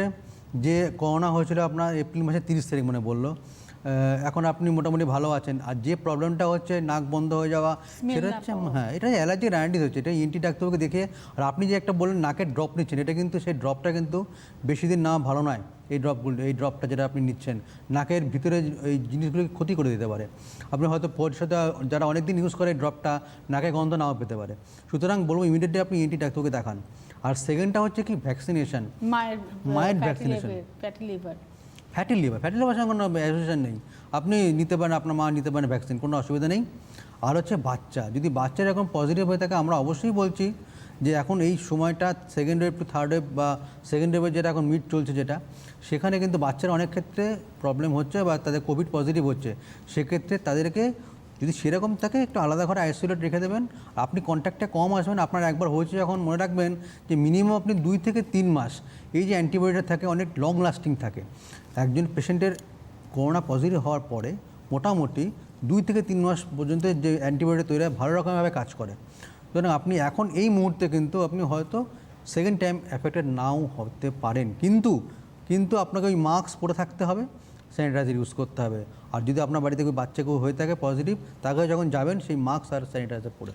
যে করোনা হয়েছিল আপনার এপ্রিল মাসের 30 তারিখ মনে বললো, এখন আপনি মোটামুটি ভালো আছেন। আর যে প্রবলেমটা হচ্ছে নাক বন্ধ হয়ে যাওয়া, সেটা হচ্ছে হ্যাঁ, এটা অ্যালার্জি রাইনাইটিস হচ্ছে, এটা ইএনটি ডাক্তারকে দেখে। আর আপনি যে একটা বললেন নাকের ড্রপ নিচ্ছেন, এটা কিন্তু সেই ড্রপটা কিন্তু বেশি দিন না ভালো নয়। এই ড্রপটা যেটা আপনি নিচ্ছেন নাকের ভিতরে এই জিনিসগুলোকে ক্ষতি করে দিতে পারে। আপনি হয়তো পরিষদে যারা অনেক দিন ইউজ করে ড্রপটা, নাকে গন্ধ নাও পেতে পারে। সুতরাং বলবো ইমিডিয়েটলি আপনি ইএনটি ডাক্তারকে দেখান। আর সেকেন্ডটা হচ্ছে কি ভ্যাকসিনেশন, মায়ের ভ্যাকসিনেশন। ফ্যাটি লিভার সঙ্গে কোনো অ্যাসোসিয়েশন নেই, আপনি নিতে পারেন, আপনার মা নিতে পারেন ভ্যাকসিন, কোনো অসুবিধা নেই। আর হচ্ছে বাচ্চা, যদি বাচ্চার এখন পজিটিভ হয়ে থাকে, আমরা অবশ্যই বলছি যে এখন এই সময়টা 2nd wave two 3rd wave বা 2nd ওয়েভের যেটা এখন মিড চলছে, যেটা সেখানে কিন্তু বাচ্চারা অনেক ক্ষেত্রে প্রবলেম হচ্ছে বা তাদের কোভিড পজিটিভ হচ্ছে। সেক্ষেত্রে তাদেরকে যদি সেরকম থাকে একটু আলাদা ঘরে আইসোলেট রেখে দেবেন। আপনি কন্ট্যাক্টে কম আসবেন, আপনার একবার হয়েছে যখন মনে রাখবেন যে মিনিমাম আপনি 2 থেকে 3 মাস এই যে অ্যান্টিবডিটা থাকে অনেক লং লাস্টিং থাকে। একজন পেশেন্টের করোনা পজিটিভ হওয়ার পরে মোটামুটি 2 থেকে 3 মাস পর্যন্ত যে অ্যান্টিবডি তৈরি হয় ভালো রকমভাবে কাজ করে। সুতরাং আপনি এখন এই মুহূর্তে কিন্তু আপনি হয়তো 2nd টাইম এফেক্টেড নাও হতে পারেন, কিন্তু আপনাকে ওই মাস্ক পরে থাকতে হবে, স্যানিটাইজার ইউজ করতে হবে। আর যদি আপনার বাড়িতে ওই বাচ্চা কেউ হয়ে থাকে পজিটিভ, তাকে যখন যাবেন সেই মাস্ক আর স্যানিটাইজার পরে।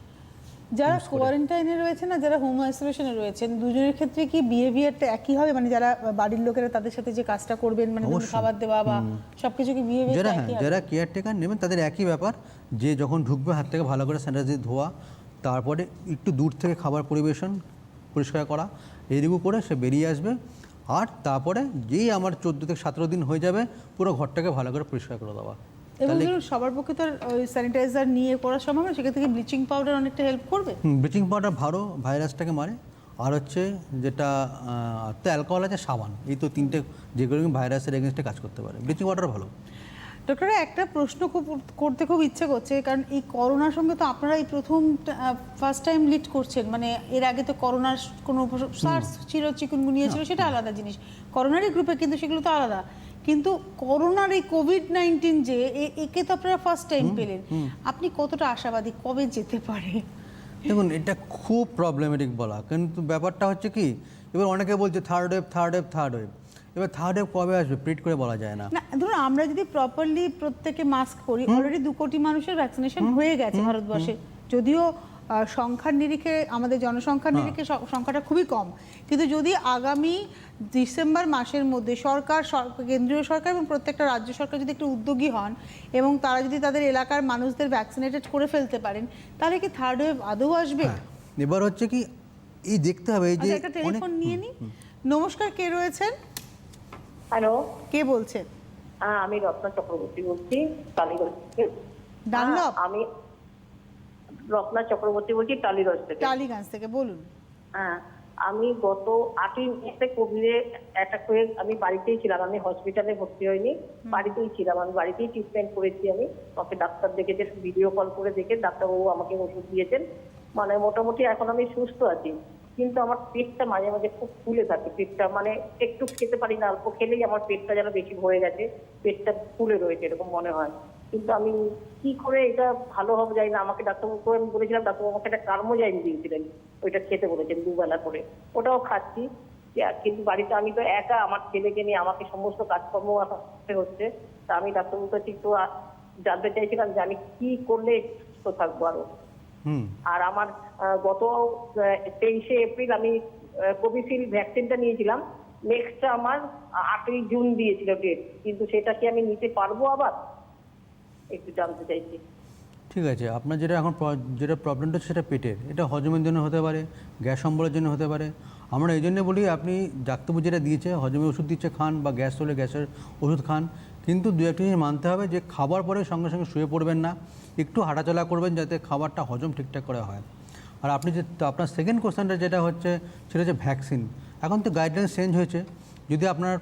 যারা use করে। কোয়ারেন্টাইনে রয়েছেন আর যারা হোম আইসোলেশনে রয়েছেন দুজনের ক্ষেত্রে কি বিহেভিয়ারটা একই হবে, মানে যারা বাড়ির লোকেরা তাদের সাথে যে কাজটা করবেন, মানে ধরুন অবশ্যই। খাবার দেওয়া বা সবকিছু কি বিহেভিয়ারটা যারা একই হবে? যারা কেয়ারটেকার নেবেন তাদের একই ব্যাপার, যে যখন ঢুকবে হাত থেকে ভালো করে স্যানিটাইজার ধোয়া, তারপরে একটু দূর থেকে খাবার পরিবেশন পরিষ্কার করা, এইটুকু করে সে বেরিয়ে আসবে। আর তারপরে যেই আমার 14 থেকে 17 দিন হয়ে যাবে পুরো ঘরটাকে ভালো করে পরিষ্কার করে দেওয়া। এবং ধরুন সবার পক্ষে তো ওই স্যানিটাইজার নিয়ে করা সম্ভব না, সেক্ষেত্রে কি ব্লিচিং পাউডার অনেকটা হেল্প করবে? ব্লিচিং পাউডার ভালো ভাইরাসটাকে মারে। আর হচ্ছে যেটা তো অ্যালকোহল আছে, সাবান, এই তো তিনটে যেগুলো ভাইরাসের এগেনস্টে কাজ করতে পারে। ব্লিচিং পাউডার ভালো। ডক্টর, একটা প্রশ্ন করতে খুব ইচ্ছে করছে, কারণ এই করোনার সঙ্গে তো আপনারা এই প্রথম ফার্স্ট টাইম লিড করছেন, মানে এর আগে তো করোনার কোনো সার্স ছিল, চিকুনগুনিয়া ছিল, সেটা আলাদা জিনিস, করোনারই গ্রুপে, কিন্তু সেগুলো তো আলাদা। কিন্তু করোনার এই কোভিড-19 যে একে তো আপনারা ফার্স্ট টাইম পেলেন, আপনি কতটা আশাবাদী কবে যেতে পারে? দেখুন, এটা খুব প্রবলেমেটিক বলা, কিন্তু ব্যাপারটা হচ্ছে কি, এবার অনেকে বলছে থার্ড ওয়েভ। এবার থার্ড ওয়েভ কবে আসবে প্রিডিক্ট করে বলা যায় না। না, ধরুন আমরা যদি প্রপারলি প্রত্যেকে মাস্ক পরি, অলরেডি 2 কোটি মানুষের ভ্যাকসিনেশন হয়ে গেছে ভারতবর্ষে, যদিও সংখ্যার নিরিখে আমাদের জনসংখ্যার নিরিখে সংখ্যাটা খুবই কম, কিন্তু যদি আগামী ডিসেম্বর মাসের মধ্যে কেন্দ্রীয় সরকার এবং প্রত্যেকটা রাজ্য সরকার যদি একটু উদ্যোগী হন এবং তারা যদি তাদের এলাকার মানুষদের ভ্যাকসিনেটেড করে ফেলতে পারেন, তাহলে কি থার্ড ওয়েভ আদৌ আসবে? এবার হচ্ছে কি, এই দেখতে হবে এই যে আচ্ছা, একটা টেলিফোন নিয়ে নি। নমস্কার, কে রয়েছেন? হ্যালো, কে বলছেন? আমি রত্না চক্রবর্তী বলছি টালিগঞ্জ থেকে। ডানলপ? আমি রত্না চক্রবর্তী বলছি টালিগঞ্জ থেকে। টালিগঞ্জ থেকে, বলুন। হ্যাঁ, আমি গত 8ই মাসে কোভিডে অ্যাটাক হয়ে আমি বাড়িতেই ছিলাম, আমি হসপিটালে ভর্তি হইনি, বাড়িতেই ছিলাম, আমি বাড়িতেই ট্রিটমেন্ট করেছি। আমি আমাকে ডাক্তার দেখেছে, ভিডিও কল করে দেখে ডাক্তারবাবু আমাকে ওষুধ দিয়েছেন, মানে মোটামুটি এখন আমি সুস্থ আছি। কিন্তু আমার পেটটা মাঝে মাঝে খুব ফুলে থাকে, পেটটা মানে একটু খেতে পারি না, অল্প খেলেই আমার পেটটা যেন বেশি ভরে গেছে, পেটটা ফুলে রয়েছে এরকম মনে হয়। কিন্তু আমি কি করে এটা ভালো হবে জানি না। আমাকে ডাক্তারবাবুকে আমি বলেছিলাম, ডাক্তারবাবু আমাকে একটা কার্মোজাইন দিয়েছিলেন, ওইটা খেতে বলেছেন 2 বেলা করে, ওটাও খাচ্ছি। কিন্তু বাড়িতে আমি তো একা, আমার ছেলেকে নিয়ে আমাকে সমস্ত কাজকর্ম করতে হচ্ছে। তা আমি ডাক্তারবাবুর কাছে একটু জানতে চাইছিলাম যে আমি কি করলে সুস্থ থাকবো আরো। আর আমার গত 23শে এপ্রিল আমি কোভিশিল্ড ভ্যাকসিনটা নিয়েছিলাম, নেক্সটটা আমার 8ই জুন দিয়েছিল ডেট, কিন্তু সেটা কি আমি নিতে পারবো আবার, একটু জানতে চাইছি। ঠিক আছে, আপনার যেটা এখন যেটা প্রবলেমটা সেটা পেটের, এটা হজমের জন্য হতে পারে, গ্যাস অম্বলের জন্য হতে পারে। আমরা এই জন্য বলি আপনি ডাক্তারবাবু যেটা দিয়েছে হজমের ওষুধ দিচ্ছে খান, বা গ্যাস হলে গ্যাসের ওষুধ খান, কিন্তু দু একটা জিনিস মানতে হবে যে খাবার পরে সঙ্গে সঙ্গে শুয়ে পড়বেন না, একটু হাঁটাচলা করবেন যাতে খাবারটা হজম ঠিকঠাক করে হয়। আর আপনি যে আপনার সেকেন্ড কোশ্চেনটা যেটা হচ্ছে সেটা হচ্ছে ভ্যাকসিন। এখন তো গাইডলাইন চেঞ্জ হয়েছে, যদি আপনার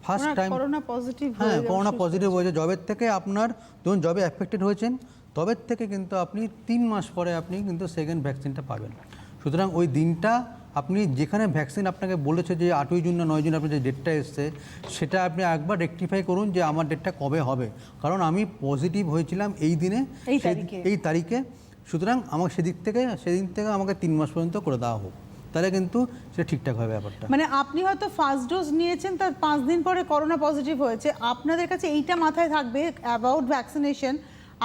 first time corona positive corona positive হয়েছে, জবের থেকে আপনার ধরুন জবে অ্যাফেক্টেড হয়েছেন, তবের থেকে কিন্তু আপনি 3 মাস পরে আপনি কিন্তু সেকেন্ড ভ্যাকসিনটা পাবেন। সুতরাং ওই দিনটা আপনি যেখানে ভ্যাকসিন আপনাকে বলেছে যে 8ই জুন না 9ই জুন আপনার যে ডেটটা এসছে, সেটা আপনি একবার রেকটিফাই করুন যে আমার ডেটটা কবে হবে, কারণ আমি পজিটিভ হয়েছিলাম এই দিনে, এই তারিখে। সুতরাং আমার সেদিন থেকে আমাকে 3 মাস পর্যন্ত করে দেওয়া হোক, তাহলে কিন্তু সেটা ঠিকঠাক হবে ব্যাপারটা। মানে আপনি হয়তো ফার্স্ট ডোজ নিয়েছেন, তার 5 দিন পরে করোনা পজিটিভ হয়েছে, আপনাদের কাছে এইটা মাথায় থাকবে অ্যাবাউট ভ্যাকসিনেশন,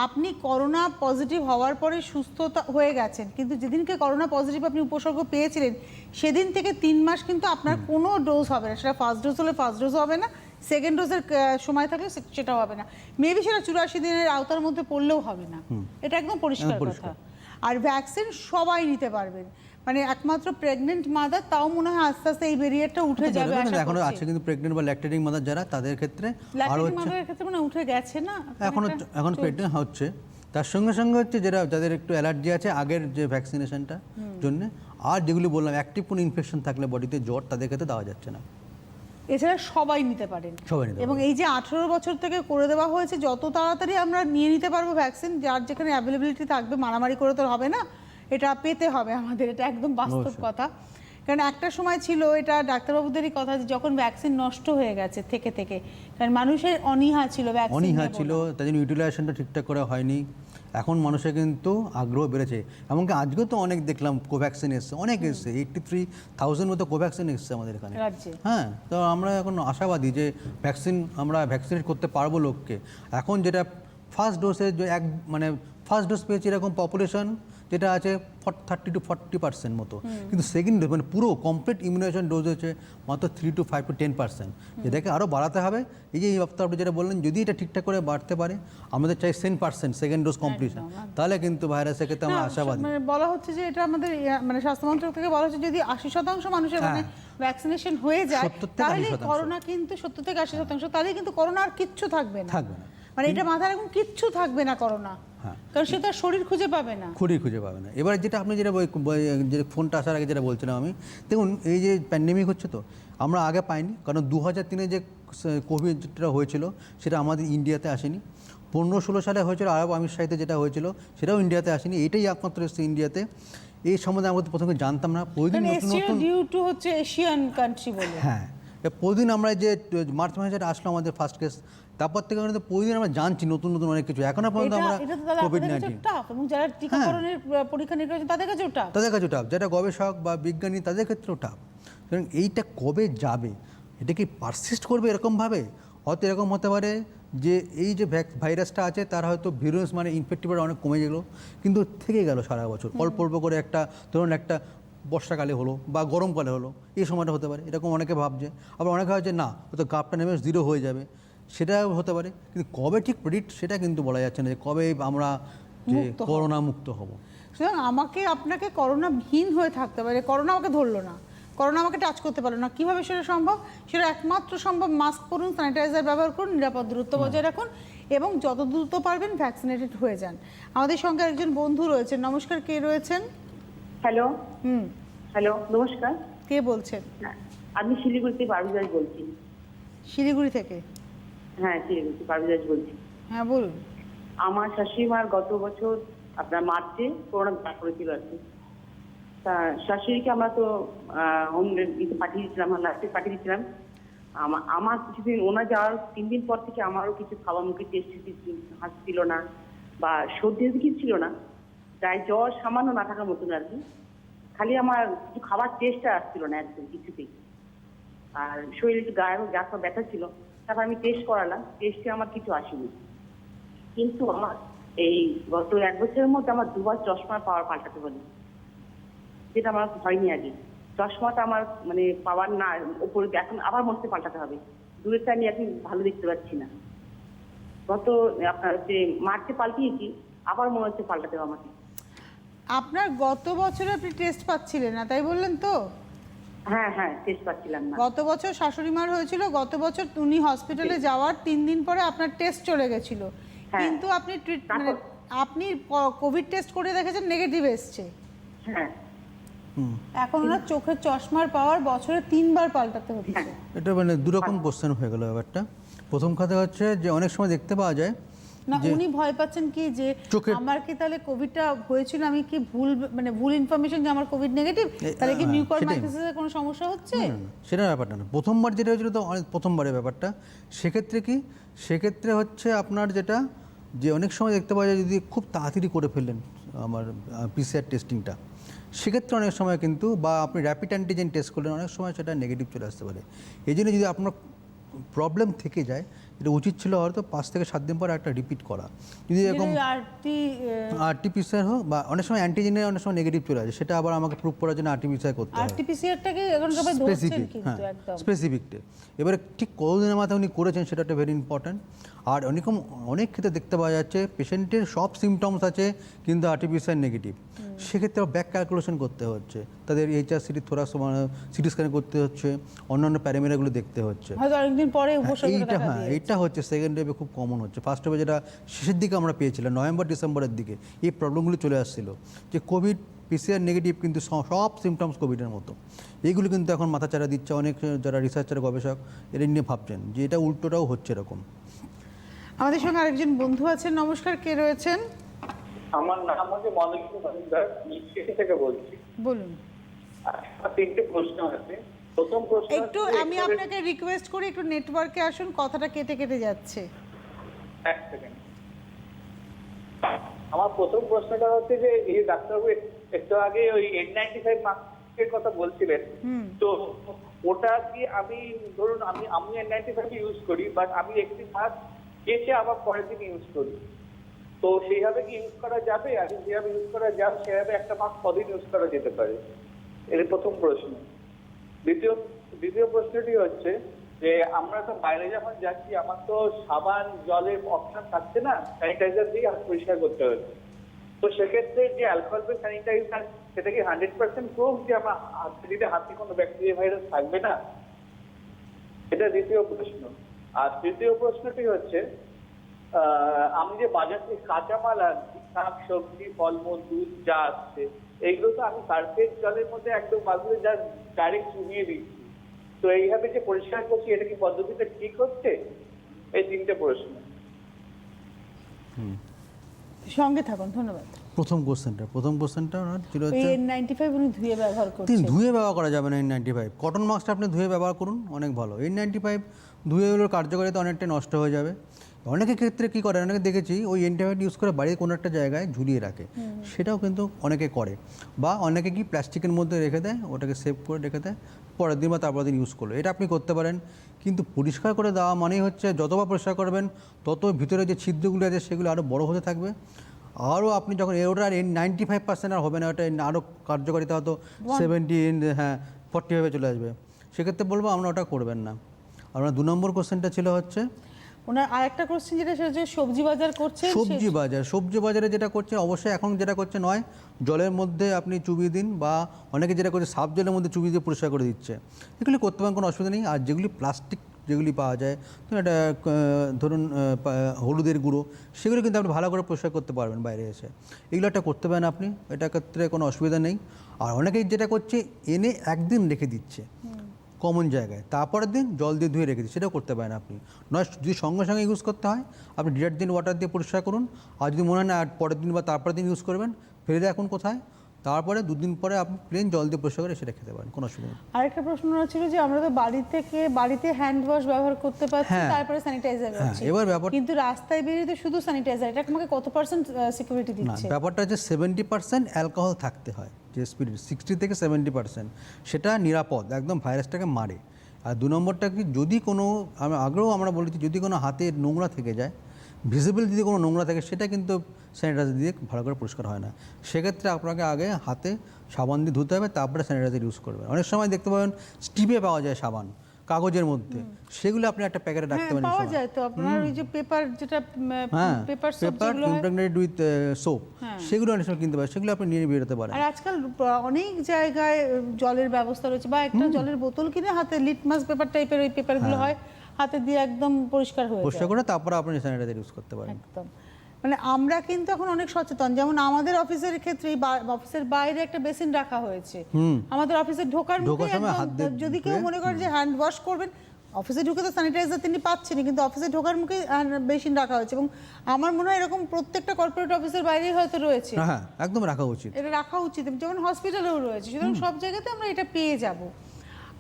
আপনি করোনা পজিটিভ হওয়ার পরে সুস্থতা হয়ে গেছেন, কিন্তু যেদিনকে করোনা পজিটিভ আপনি উপসর্গ পেয়েছিলেন সেদিন থেকে 3 মাস কিন্তু আপনার কোনো ডোজ হবে না, সেটা ফার্স্ট ডোজ হলে ফার্স্ট ডোজ হবে না, সেকেন্ড ডোজের সময় থাকলে সেটাও হবে না, মেবি সেটা 84 দিনের আওতার মধ্যে পড়লেও হবে না, এটা একদম পরিষ্কার কথা। আর ভ্যাকসিন সবাই নিতে পারবেন, মানে একমাত্র প্রেগনেন্ট মাদার, তাও মনে হয় আস্তে আস্তে এই ভেরিয়েন্টটা উঠে যাবে। এখনো আছে কিন্তু প্রেগনেন্ট বা ল্যাকটেটিং মাদার যারা, তাদের ক্ষেত্রে আর হচ্ছে মাদারের ক্ষেত্রে মানে উঠে গেছে না, এখন প্রেগনেন্ট হচ্ছে, তার সঙ্গে সঙ্গে হচ্ছে যাদের একটু অ্যালার্জি আছে আগের যে ভ্যাকসিনেশনটা জন্য, আর যেগুলি বললাম অ্যাক্টিভ কোনো ইনফেকশন থাকলে বডিতে জ্বর, তাদের ক্ষেত্রে দেওয়া যাচ্ছে না। এছাড়া সবাই নিতে পারেন, এবং এই যে 18 বছর থেকে করে দেওয়া হয়েছে, যত তাড়াতাড়ি আমরা নিয়ে নিতে পারবো ভ্যাকসিন, যার যেখানে অ্যাভেলেবিলিটি থাকবে, মারামারি করে তো হবে না, এটা পেতে হবে আমাদের, এটা একদম বাস্তব কথা। কারণ একটা সময় ছিল, এটা ডাক্তারবাবুদেরই কথা, যে যখন ভ্যাকসিন নষ্ট হয়ে গেছে থেকে, কারণ মানুষের অনীহা ছিল, তাই জন্য ইউটিলাইজেশনটা ঠিকঠাক করে হয়নি। এখন মানুষের কিন্তু আগ্রহ বেড়েছে, এমনকি আজকেও তো অনেক দেখলাম কোভ্যাক্সিন এসছে, অনেক এসছে, 83,000 মতো কোভ্যাক্সিন এসছে আমাদের এখানে। হ্যাঁ, তো আমরা এখন আশাবাদী যে আমরা ভ্যাকসিনেট করতে পারবো লোককে। এখন যেটা ফার্স্ট ডোজে যে মানে ফার্স্ট ডোজ পেয়েছে এরকম পপুলেশন যেটা আছে 30 to 40% মতো, কিন্তু সেকেন্ড ডোজ মানে পুরো কমপ্লিট ইমিউনাইজেশন ডোজ হচ্ছে মাত্র 3 to 5 to 10%। এটাকে আরও বাড়াতে হবে। এই যে এই বক্তব্য আপনি যেটা বললেন, যদি এটা ঠিকঠাক করে বাড়তে পারে, আমাদের চাই 10% সেকেন্ড ডোজ কমপ্লিশন, তাহলে কিন্তু ভাইরাসের ক্ষেত্রে আমরা আশাবাদী। মানে বলা হচ্ছে যে এটা আমাদের মানে স্বাস্থ্য মন্ত্রক থেকে বলা হচ্ছে যদি 80% মানুষের মানে ভ্যাকসিনেশন হয়ে যায় 70 থেকে তাহলে 80%। করোনা কিন্তু 70 থেকে 80%, তাহলে কিন্তু করোনা আর কিচ্ছু থাকবে না। থাকবে না। মানে এটা মাথায় রাখুন, কিচ্ছু থাকবে না করোনা, কারণ সে তার শরীর খুঁজে পাবে না। খুঁজে পাবে না। এবার যেটা আপনি যেটা যে ফোনটা আসার আগে যেটা বলছিলাম আমি, দেখুন এই যে প্যান্ডেমিক হচ্ছে, তো আমরা আগে পাইনি, কারণ 2003-এ যে কোভিডটা হয়েছিল সেটা আমাদের ইন্ডিয়াতে আসেনি। 15-16 সালে হয়েছিল আরব আমিরশাহিতে যেটা হয়েছিল, সেটাও ইন্ডিয়াতে আসেনি, এটাই একমাত্র এসেছে ইন্ডিয়াতে। এই সম্বন্ধে আমরা প্রথমে জানতাম না, প্রতিদিন নতুন নতুন ডিউ টু হচ্ছে এশিয়ান কান্ট্রি বলে। হ্যাঁ, প্রতিদিন আমরা যে মার্চ মাসে যেটা আসলো আমাদের ফার্স্ট কেস, তারপর থেকে কিন্তু প্রতিদিন আমরা জানছি নতুন নতুন অনেক কিছু। এখনো পর্যন্ত আমরা কোভিড-19 এবং যারা টিকাকরণের পরীক্ষা নিরীক্ষা তাদের কাছেও টাফ, যারা গবেষক বা বিজ্ঞানী তাদের ক্ষেত্রেও টাফ। কারণ এইটা কবে যাবে, এটা কি পারসিস্ট করবে এরকমভাবে? হয়তো এরকম হতে পারে যে এই যে ভাইরাসটা আছে তার হয়তো ভিরুয়েন্স মানে ইনফেক্টিভটা অনেক কমে গেলো, কিন্তু থেকে গেল সারা বছর অল্প অল্প করে। একটা ধরুন একটা বর্ষাকালে হলো বা গরমকালে হলো, এই সময়টা হতে পারে, এরকম অনেকে ভাবছে। আবার অনেকে ভাবছে না, হয়তো গাপটা নেমে 0 হয়ে যাবে, সেটাও হতে পারে। কিন্তু কবে ঠিক প্রেডিক্ট সেটা কিন্তু বলা যাচ্ছে না, যে কবে আমরা যে করোনা মুক্ত হব। সুতরাং আমাকে আপনাকে করোনাহীন হয়ে থাকতে পারে, করোনা আমাকে ধরলো না, করোনা আমাকে টাচ করতে পারলো না, কীভাবে সেটা সম্ভব? সেটা একমাত্র সম্ভব মাস্ক পরুন, স্যানিটাইজার ব্যবহার করুন, নিরাপদ দূরত্ব বজায় রাখুন এবং যত দ্রুত পারবেন ভ্যাকসিনেটেড হয়ে যান। আমাদের সঙ্গে একজন বন্ধু রয়েছেন। নমস্কার, কে রয়েছেন? হ্যালো। হ্যালো, নমস্কার। কে বলছেন? আমি শিলিগুড়িতে পারভিজাজ বলছি। শিলিগুড়ি থেকে? হ্যাঁ, শিলিগুড়িতে পারভিজাজ বলছি। হ্যাঁ বলুন। আমার শাশুড়ি মার গত বছর আপনার মার্চে করোনা ধরা পড়েছিল আর কি। তা শাশুড়িকে আমরা তো হোম পাঠিয়ে দিয়েছিলাম, লাস্টে পাঠিয়ে দিয়েছিলাম। আমার কিছুদিন, ওনার যাওয়ার 3 দিন পর থেকে আমারও কিছু খাওয়া মুখে টেস্ট হাসছিল না বা সর্দি কিছু ছিল না, তাই জ্বর সামান্য না থাকার মতন আর কি। খালি আমার কিছু খাবার টেস্টটা আসছিল না একদম কিছুতেই, আর শরীরে একটু গায়ে গাছ ব্যথা ছিল। তারপর আমি টেস্ট করালাম, টেস্টে আমার কিছু আসেনি। কিন্তু আমার এই গত 1 বছরের মধ্যে আমার 2বার চশমার পাওয়ার পাল্টাতে বলি, যেটা আমার হয়নি আগে। চশমাটা আমার মানে পাওয়ার না উপরে, এখন আবার মনে হচ্ছে পাল্টাতে হবে। দূরেরটা আমি এখন ভালো দেখতে পাচ্ছি না। গত আপনার যে মার্চে পাল্টিয়েছি, আবার মনে হচ্ছে পাল্টাতে হবে আমাকে। আপনার গত বছরে আপনি টেস্ট পাচ্ছিলেন না, তাই বললেন তো? হ্যাঁ হ্যাঁ, টেস্ট পাচ্ছিলাম না। গত বছর শাশুড়ি মার হয়েছিল, গত বছর উনি হসপিটালে যাওয়ার 3 দিন পরে আপনার টেস্ট চলে গেছিল, কিন্তু আপনি আপনি কোভিড টেস্ট করে দেখেছেন নেগেটিভ এসছে। হ্যাঁ, এখন ওনার চোখের চশমার পাওয়ার বছরে 3 বার পাল্টাতে হচ্ছে। এটা মানে দুরকম কোশ্চেন হয়ে গেল ব্যাপারটা। প্রথম কথা হচ্ছে যে অনেক সময় দেখতে পাওয়া যায় না, উনি ভয় পাচ্ছেন কি যে আমার কি তাহলে কোভিডটা হয়েছিল, আমি কি ভুল ইনফরমেশন যে আমার কোভিড নেগেটিভ, তাহলে কি মিউকরমাইকোসিসের কোনো সমস্যা হচ্ছে? সেটা ব্যাপারটা না, প্রথমবার যেটা হয়েছিল তো অনেক প্রথমবারের ব্যাপারটা। সেক্ষেত্রে হচ্ছে আপনার যেটা যে অনেক সময় দেখতে পাওয়া যায় যদি খুব তাড়াতাড়ি করে ফেললেন আমার PCR টেস্টিংটা, সেক্ষেত্রে অনেক সময় কিন্তু বা আপনি র্যাপিড অ্যান্টিজেন টেস্ট করলেন, অনেক সময় সেটা নেগেটিভ চলে আসতে পারে। এই জন্য যদি আপনার প্রবলেম থেকে যায়, এটা উচিত ছিল হয়তো 5 থেকে 7 দিন পর একটা রিপিট করা। যদি এরকম RT-PCR হোক বা অনেক সময় অ্যান্টিজেনের অনেক সময় নেগেটিভ চলে আসে, সেটা আবার আমাকে প্রুভ করার জন্য RT-PCR করতে হবে। RT-PCRটাকে এখন সবাই ধরছেন কিন্তু একদম স্পেসিফিকটা। এবারে ঠিক কতদিনের মাথায় উনি করেছেন সেটা একটা ভেরি ইম্পর্ট্যান্ট। আর অনেক ক্ষেত্রে দেখতে পাওয়া যাচ্ছে পেশেন্টের সব সিমটমস আছে কিন্তু RT-PCR নেগেটিভ, সেক্ষেত্রে ব্যাক ক্যালকুলেশন করতে হচ্ছে, তাদের HRCT থোরাক্স সিটি স্ক্যান করতে হচ্ছে, অন্যান্য প্যারামিটারগুলো দেখতে হচ্ছে। এইটা হচ্ছে সেকেন্ড ওয়েভে খুব কমন হচ্ছে। ফার্স্ট ওয়েভে যেটা শেষের দিকে আমরা পেয়েছিলাম নভেম্বর ডিসেম্বরের দিকে, এই প্রবলেমগুলো চলে আসছিল যে কোভিড PCR নেগেটিভ কিন্তু সব সিমটমস কোভিডের মতো। এইগুলো কিন্তু এখন মাথাচাড়া দিচ্ছে অনেক যারা রিসার্চার গবেষক, এরা নিয়ে ভাবছেন যে এটা উল্টোটাও হচ্ছে এরকম। আমাদের সঙ্গে আরেকজন বন্ধু আছেন। নমস্কার, কে রয়েছেন? আমার নাম হচ্ছে মনোজিৎ মজুমদার, ইউনিভার্সিটি থেকে বলছি। বলুন। আমার 3টে প্রশ্ন আছে। প্রথম প্রশ্ন, একটু আমি আপনাকে রিকোয়েস্ট করি একটু নেটওয়ার্কে আসুন, কথাটা কেটে কেটে যাচ্ছে। এক সেকেন্ড। আমার প্রথম প্রশ্নটা হচ্ছে যে এই ডাক্তারবাবু একটু আগে ওই N95 মাস্কের কথা বলছিলেন, তো ওটা কি আমি ধরুন আমি N95 ইউজ করি, বাট আমি একটি মাস্ক গেছে আবার পরের দিন ইউজ করি, তো সেইভাবে কি ইউজ করা যাবে? আর যেভাবে ইউজ করা যাবে সেভাবে একটা মাস্ক কদিন ইউজ করা যেতে পারে? এর প্রথম প্রশ্ন। দ্বিতীয় প্রশ্নটি হচ্ছে যে আমরা তো বাইরে যখন যাচ্ছি আমার তো সাবান জলের অপশন থাকছে না, স্যানিটাইজার দিয়ে হাত পরিষ্কার করতে হচ্ছে। তো সেক্ষেত্রে যে অ্যালকোহল বেস স্যানিটাইজার সেটা কি 100% প্রুফ যে আমার হাতে দিলে হাতে কোনো ব্যাকটেরিয়া ভাইরাস থাকবে না? এটা দ্বিতীয় প্রশ্ন। আর তৃতীয় প্রশ্নটি হচ্ছে আমি যে বাজার থেকে কাঁচামাল আনছি, শাক সবজি ফলমূল দুধ যা আসছে, এইগুলো তো আমি সার্ফেস জলের মধ্যে একদম বালতিতে যা ডাইরেক্ট চুবিয়ে দিচ্ছি। তো এইভাবে যে পরিষ্কার করছি এটা কি পদ্ধতিটা ঠিক হচ্ছে? এই তিনটে প্রশ্ন। সঙ্গে থাকুন, ধন্যবাদ। প্রথম কোশ্চেনটা ওনার ছিল এই হচ্ছে N95 উনি ধুয়ে ব্যবহার তিনি করছেন। ধুয়ে ব্যবহার করা যাবে না N95। কটন মাস্কটা আপনি ধুয়ে ব্যবহার করুন, অনেক ভালো। N95 ধুয়ে হলেও কার্যকারিতা অনেকটাই নষ্ট হয়ে যাবে। অনেকের ক্ষেত্রে কী করে, অনেকে দেখেছি ওই N95 ইউজ করে বাড়ির কোনো একটা জায়গায় ঝুলিয়ে রাখে, সেটাও কিন্তু অনেকে করে। বা অনেকে কি প্লাস্টিকের মধ্যে রেখে দেয়, ওটাকে সেভ করে রেখে দেয়, পরের দিন বা তারপরের দিন ইউজ করলো, এটা আপনি করতে পারেন। কিন্তু পরিষ্কার করে দেওয়া মানেই হচ্ছে যতবার পরিষ্কার করবেন তত ভিতরে যে ছিদ্রগুলো আছে সেগুলো আরও বড় হতে থাকবে। আরও আপনি যখন ওটা আর 95% আর হবে না, ওটা আরও কার্যকারিতা হয়তো 40 চলে আসবে। সেক্ষেত্রে বলবো আমরা ওটা করবেন না। আপনার 2 নম্বর কোশ্চেনটা ছিল হচ্ছে ওনার আরেকটা কোশ্চেন যেটা সেটা হচ্ছে সবজি বাজার করছেন। সবজি বাজারে যেটা করছে, অবশ্যই এখন যেটা করছে নয়, জলের মধ্যে আপনি চুবিয়ে দিন, বা অনেকে যেটা করছে সাফ জলের মধ্যে চুবিয়ে দিয়ে পরিষ্কার করে দিচ্ছে, এগুলি করতে পারেন, কোনো অসুবিধা নেই। আর যেগুলি প্লাস্টিক যেগুলি পাওয়া যায়, এটা ধরুন হলুদের গুঁড়ো, সেগুলো কিন্তু আপনি ভালো করে পরিষ্কার করতে পারবেন বাইরে এসে, এগুলো একটা করতে পারেন আপনি, এটার ক্ষেত্রে কোনো অসুবিধা নেই। আর অনেকেই যেটা করছে এনে একদিন রেখে দিচ্ছে কমন জায়গায়, তারপরের দিন জল দিয়ে ধুয়ে রেখে দিচ্ছে, সেটাও করতে পারেন আপনি। নয় যদি সঙ্গে সঙ্গে ইউজ করতে হয় আপনি ডিটারজেন্ট ওয়াটার দিয়ে পরিষ্কার করুন, আর যদি মনে হয় না পরের দিন বা তারপরের দিন ইউজ করবেন, ফেলে রাখুন কোথায়, তারপরে 2 দিন পরে আপনি প্লেন জল দিয়ে পরিষ্কার করে সেটা খেতে পারেন, কোনো অসুবিধা নেই। আরেকটা প্রশ্ন ছিল যে আমরা তো বাড়িতে হ্যান্ড ওয়াশ ব্যবহার করতে পারছি, তারপরে স্যানিটাইজার করছি, এবার ব্যাপার কিন্তু রাস্তায় বেরিয়ে তো শুধু স্যানিটাইজার, এটা আমাকে কত পার্সেন্ট সিকিউরিটি না, দিচ্ছে? ব্যাপারটা হচ্ছে 70% অ্যালকোহল থাকতে হয়, যে স্পিরিট 60 থেকে 70%, সেটা নিরাপদ, একদম ভাইরাসটাকে মারে। আর 2 নম্বরটা কি, যদি কোনো আগেও আমরা বলেছি, যদি কোনো হাতে নোংরা থেকে যায়, ভিজিবল যদি কোনো নোংরা থাকে, সেটা কিন্তু স্যানিটাইজার দিয়ে ভালো করে পরিষ্কার হয় না। সেক্ষেত্রে আপনাকে আগে হাতে সাবান দিয়ে ধুতে হবে, তারপরে স্যানিটাইজার ইউজ করবেন। অনেক সময় দেখতে পাবেন স্টিপে পাওয়া যায় সাবান কাগজের মধ্যে, সেগুলো আপনি একটা প্যাকেটে রাখতে পারেন। পাওয়া যায় তো আপনার ওই যে পেপার, যেটা পেপার ইমপ্রেগনেটেড উইথ সোপ, সেগুলো অনেক সময় কিনতে পারেন, সেগুলো আপনি নিয়ে বেরোতে পারেন। আর আজকাল অনেক জায়গায় জলের ব্যবস্থা রয়েছে, বা একটা জলের বোতল কিনে হাতে লিটমাস পেপার টাইপের ওই পেপারগুলো হয়, হাতে দিয়ে একদম পরিষ্কার হয়ে পরিষ্কার যায়। করে তারপরে আপনি স্যানিটাইজার ইউজ করতে পারেন। একদম, মানে আমরা কিন্তু এখন অনেক সচেতন। যেমন আমাদের অফিসের ক্ষেত্রে অফিসের বাইরে একটা বেসিন রাখা হয়েছে, আমাদের অফিসে ঢোকার মুখে যদি কেউ মনে করেন যে হ্যান্ড ওয়াশ করবেন, অফিসে ঢুকে তো স্যানিটাইজার তিনি পাচ্ছেনই, কিন্তু অফিসে ঢোকার মুখে বেসিন রাখা হয়েছে, এবং আমার মনে হয় এরকম প্রত্যেকটা কর্পোরেট অফিসের বাইরেই হয়তো রয়েছে। হ্যাঁ, একদম রাখা উচিত, এটা রাখা উচিত, যেমন হসপিটালেও রয়েছে। সুতরাং সব জায়গাতে আমরা এটা পেয়ে যাব।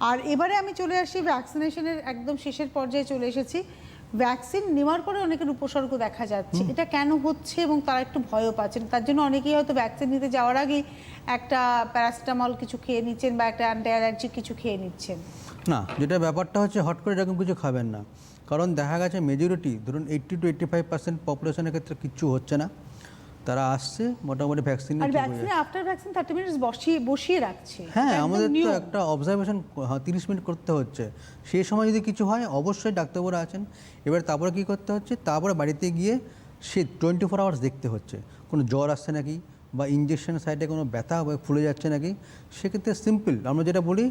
আর এবারে আমি চলে আসি ভ্যাকসিনেশনের একদম শেষের পর্যায়ে চলে এসেছি। ভ্যাকসিন নেওয়ার পরে অনেকের উপসর্গ দেখা যাচ্ছে, এটা কেন হচ্ছে এবং তারা একটু ভয়ও পাচ্ছেন। তার জন্য অনেকেই হয়তো ভ্যাকসিন নিতে যাওয়ার আগেই একটা প্যারাসিটামল কিছু খেয়ে নিচ্ছেন, বা একটা অ্যান্টি অ্যালার্জিক কিছু খেয়ে নিচ্ছেন। না, যেটা ব্যাপারটা হচ্ছে হট করে এরকম কিছু খাবেন না, কারণ দেখা গেছে মেজরিটি ধরুন 80 to 85% পপুলেশনের ক্ষেত্রে কিচ্ছু হচ্ছে না, তারা আসছে মোটামুটি ভ্যাকসিন আর ভ্যাকসিনে আফটার ভ্যাকসিন 30 মিনিটস বসিয়ে রাখছে। হ্যাঁ, আমাদের তো একটা অবজারভেশন 30 মিনিট করতে হচ্ছে। সেই সময় যদি কিছু হয় অবশ্যই ডাক্তারবাবুরা আছেন। এবার তারপরে কী করতে হচ্ছে, তারপরে বাড়িতে গিয়ে সে 24 আওয়ার্স দেখতে হচ্ছে কোনো জ্বর আসছে নাকি, বা ইঞ্জেকশন সাইডে কোনো ব্যথা বা ফুলে যাচ্ছে নাকি। সেক্ষেত্রে সিম্পল আমরা যেটা বলি,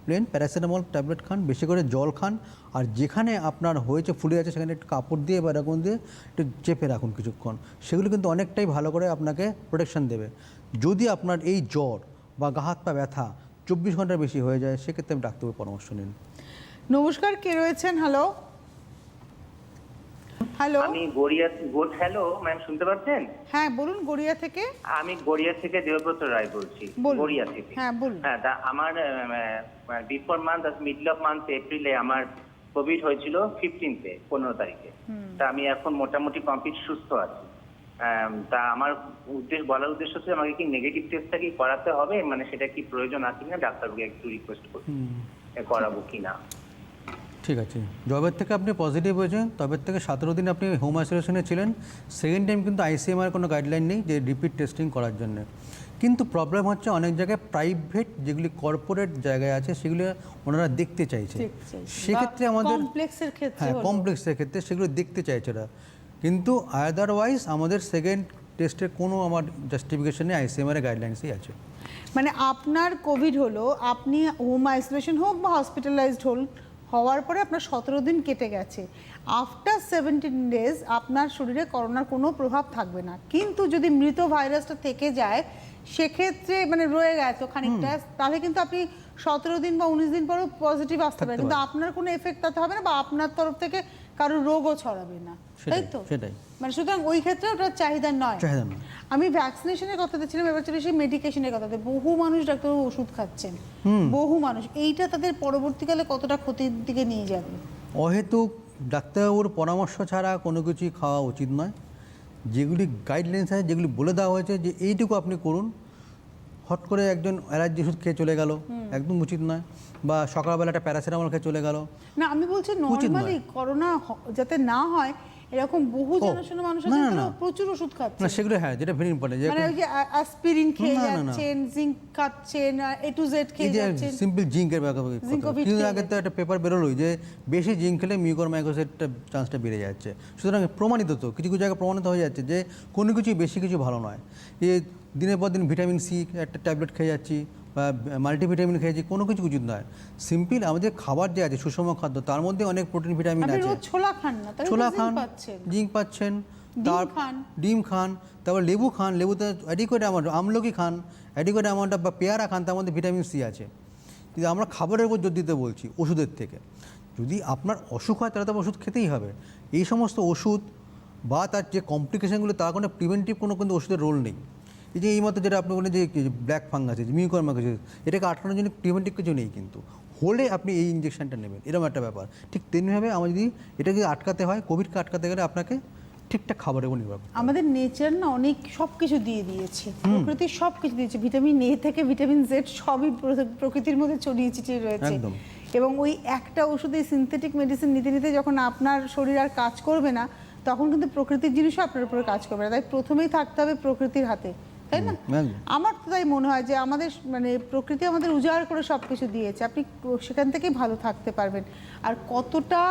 প্লেন প্যারাসিটামল ট্যাবলেট খান, বেশি করে জল খান, আর যেখানে আপনার হয়েছে ফুলে যাচ্ছে সেখানে একটু কাপড় দিয়ে বা এরকম দিয়ে একটু চেপে রাখুন কিছুক্ষণ, সেগুলো কিন্তু অনেকটাই ভালো করে আপনাকে প্রোটেকশন দেবে। যদি আপনার এই জ্বর বা গা হাত পা ব্যথা 24 ঘন্টার বেশি হয়ে যায়, সেক্ষেত্রে আমি ডাক্তারের পরামর্শ নিন। নমস্কার, কে রয়েছেন? হ্যালো হ্যালো, আমি হ্যালো ম্যাম, শুনতে পাচ্ছেন? হ্যাঁ বলুন। গড়িয়া থেকে? আমি গড়িয়া থেকে দেবব্রত রায় বলছি, গড়িয়া থেকে। হ্যাঁ বলুন। হ্যাঁ, তা আমার before month middle of month এপ্রিলে আমার কোভিড হয়েছিল 15 তারিখে। তা আমি এখন মোটামুটি কমপ্লিট সুস্থ আছি। তা আমার বলার উদ্দেশ্য হচ্ছে, আমাকে কি নেগেটিভ টেস্টটা কি করাতে হবে, মানে সেটা কি প্রয়োজন আছে কিনা, ডাক্তারকে একটু রিকোয়েস্ট করছি করাবো কিনা। ঠিক আছে, জবের থেকে আপনি পজিটিভ হয়েছেন, তবে থেকে 17 দিন আপনি হোম আইসোলেশনে ছিলেন। সেকেন্ড টাইম কিন্তু ICMR কোনো গাইডলাইন নেই যে রিপিট টেস্টিং করার জন্য। কিন্তু প্রবলেম হচ্ছে অনেক জায়গায় প্রাইভেট যেগুলি কর্পোরেট জায়গায় আছে সেগুলো ওনারা দেখতে চাইছে, সেক্ষেত্রে আমাদের কমপ্লেক্সের ক্ষেত্রে হ্যাঁ কমপ্লেক্সের ক্ষেত্রে সেগুলো দেখতে চাইছে ওরা। কিন্তু আদারওয়াইজ আমাদের সেকেন্ড টেস্টের কোনো আমার জাস্টিফিকেশন নেই, ICMR গাইডলাইন্সই আছে। মানে আপনার কোভিড হলো, আপনি হোম আইসোলেশন হোক বা হসপিটালাইজড হওয়ার পরে আপনার 17 দিন কেটে গেছে, আফটার 17 ডেজ আপনার শরীরে করোনার কোনো প্রভাব থাকবে না। কিন্তু যদি মৃত ভাইরাসটা থেকে যায় সেক্ষেত্রে মানে রয়ে গেছে খানিকটা, তাহলে কিন্তু আপনি 17 দিন বা 19 দিন পরেও পজিটিভ আসতে পারে, কিন্তু আপনার কোনো এফেক্ট তাতে হবে না বা আপনার তরফ থেকে কারো রোগও ছড়াবে না, তাই তো? সেটাই। মানে সুতরাং ওই ক্ষেত্রে ওটার চাহিদা নয়। আমি ভ্যাকসিনেশনের কথাতে ছিলাম, এবার চলে সেই মেডিকেশনের কথাতে। বহু মানুষ ডাক্তারবাবু ওষুধ খাচ্ছেন, বহু মানুষ, এইটা তাদের পরবর্তীকালে কতটা ক্ষতির দিকে নিয়ে যাবে? অহেতুক ডাক্তারবাবুর পরামর্শ ছাড়া কোনো কিছুই খাওয়া উচিত নয়। যেগুলি গাইডলাইন্স আছে, যেগুলি বলে দেওয়া হয়েছে যে এইটুকু আপনি করুন, হট করে একজন অ্যালার্জি ওষুধ খেয়ে চলে গেল, একদম উচিত নয়। বা সকালবেলা একটা প্যারাসিটামল খেয়ে চলে গেল, না আমি বলছি নরমালি করোনা যাতে না হয় এরকম বহু জানাশোনা মানুষ আছে যারা প্রচুর ওষুধ খাচ্ছে। না সেগুলো হ্যাঁ, যেটা ভেরি ইম্পর্টেন্ট, মানে ওই যে অ্যাসপিরিন খেয়ে যাচ্ছেন, জিঙ্ক খাচ্ছেন, A to Z খেয়ে যাচ্ছেন। সিম্পল জিঙ্কের ব্যাপার। কিছুদিন আগে তো একটা পেপার বেরোলোই যে বেশি জিঙ্ক খেলে মিউকরমাইকোসিসের চান্সটা বেড়ে যাচ্ছে। সুতরাং প্রমাণিত তো কিছু কিছু জায়গায় প্রমাণিত হয়ে যাচ্ছে যে কোনো কিছুই বেশি কিছু ভালো নয়। যে দিনের পর দিন ভিটামিন সি একটা ট্যাবলেট খেয়ে যাচ্ছি বা মাল্টিভিটামিন খেয়েছি, কোনো কিছু উচিত নয়। সিম্পল আমাদের খাবার যে আছে সুষম খাদ্য, তার মধ্যে অনেক প্রোটিন ভিটামিন আছে। ছোলা খান না, ছোলা খান, জিঙ্ক পাচ্ছেন, ডিম খান, তারপর লেবু খান, লেবুতে অ্যাডিকুয়েট অ্যামাউন্ট, আমলকি খান অ্যাডিকুয়েট অ্যামাউন্ট, বা পেয়ারা খান, তার মধ্যে ভিটামিন সি আছে। কিন্তু আমরা খাবারের উপর জোর দিতে বলছি ওষুধের থেকে। যদি আপনার অসুখ হয় তাহলে তো ওষুধ খেতেই হবে। এই সমস্ত ওষুধ বা তার যে কমপ্লিকেশানগুলো, তার কোনো প্রিভেন্টিভ কোনো কিন্তু ওষুধের রোল নেই। এই যে এইমাত্র যেটা আপনি বলেন যে ব্ল্যাক ফাঙ্গাস আছে, মিউকরমাইকোসিস, এটাকে আটকানোর জন্য প্রিভেন্টিভ কিছু নেই, কিন্তু হলে আপনি এই ইঞ্জেকশনটা নেবেন, এরকম একটা ব্যাপার। ঠিক তেমনিভাবে আমার যদি এটাকে আটকাতে হয়, কোভিডকে আটকাতে গেলে আপনাকে ঠিকঠাক খাবারের উপর নির্ভর করতে হবে। আমাদের নেচার না অনেক সব কিছু দিয়ে দিয়েছে, প্রকৃতি সব কিছু দিয়েছে, ভিটামিন A থেকে ভিটামিন Z সবই প্রকৃতির মধ্যে ছড়িয়ে ছিটিয়ে রয়েছে। এবং ওই একটা ওষুধে সিনথেটিক মেডিসিন নিতে নিতে যখন আপনার শরীর আর কাজ করবে না, তখন কিন্তু প্রকৃতির জিনিসও আপনার উপরে কাজ করবে না। তাই প্রথমেই থাকতে হবে প্রকৃতির হাতে, তাই না? আমার তো তাই মনে হয় যে আমাদের মানে প্রকৃতি আমাদের উজাড় করে সব কিছু দিয়েছে, আপনি সেখান থেকেই ভালো থাকতে পারবেন। আর কতটা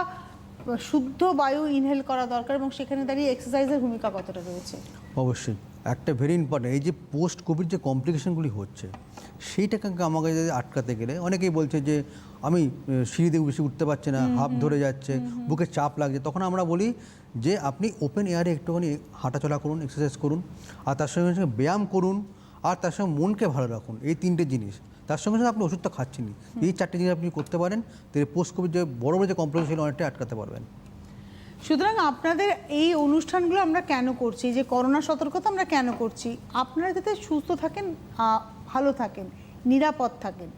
শুদ্ধ বায়ু ইনহেল করা দরকার এবং সেখানে দাঁড়িয়ে এক্সারসাইজের ভূমিকা কতটা রয়েছে? অবশ্যই একটা ভেরি ইম্পর্টেন্ট, এই যে পোস্ট কোভিড যে কমপ্লিকেশনগুলি হচ্ছে সেইটাকে আমাকে যদি আটকাতে গেলে, অনেকেই বলছে যে আমি সিঁড়ি দিয়ে বেশি উঠতে পারছি না, হাত ধরে যাচ্ছে, বুকে চাপ লাগছে, তখন আমরা বলি যে আপনি ওপেন এয়ারে একটুখানি হাঁটাচলা করুন, এক্সারসাইজ করুন, আর তার সঙ্গে সঙ্গে ব্যায়াম করুন, আর তার সঙ্গে মনকে ভালো রাখুন। এই তিনটে জিনিস, তার সঙ্গে সঙ্গে আপনি ওষুধটা খাচ্ছেনই, এই চারটে জিনিস আপনি করতে পারেন, তাহলে পোস্ট কোভিড যে বড় বড় যে কমপ্লিকেশন অনেকটাই আটকাতে পারবেন। সুতরাং আপনাদের এই অনুষ্ঠানগুলো আমরা কেন করছি, যে করোনা সতর্কতা আমরা কেন করছি? আপনারা যাতে সুস্থ থাকেন, ভালো থাকেন, নিরাপদ থাকেন,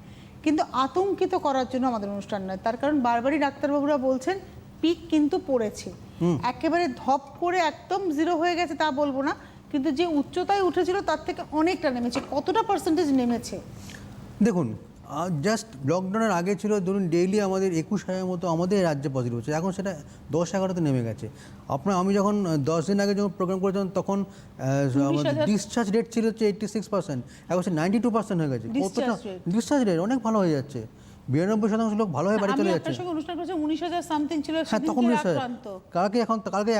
কিন্তু আতঙ্কিত করার জন্য আমাদের অনুষ্ঠান নয়। তার কারণ বারবারই ডাক্তারবাবুরা বলছেন পিক কিন্তু পড়েছে, একেবারে ধপ করে একদম জিরো হয়ে গেছে তা বলবো না, কিন্তু যে উচ্চতায় উঠেছিল তার থেকে অনেকটা নেমেছে। কতটা পার্সেন্টেজ নেমেছে? দেখুন, জাস্ট লকডাউনের আগে ছিল ধরুন ডেইলি আমাদের 21,000 মতো আমাদের রাজ্যে পজিটিভ হচ্ছে, এখন সেটা 10-11তে নেমে গেছে। আমি যখন 10 দিন আগে যখন প্রোগ্রাম করেছিলাম তখন আমাদের ডিসচার্জ রেট ছিল হচ্ছে 86%, এখন সে 92% হয়ে গেছে। কতটা ডিসচার্জ রেট অনেক ভালো হয়ে যাচ্ছে, 92% লোক ভালো হয়ে বাড়ি চলে যাচ্ছে। অনুষ্ঠান করেছে 19,000 সামথিং ছিল, হ্যাঁ তখন কালকে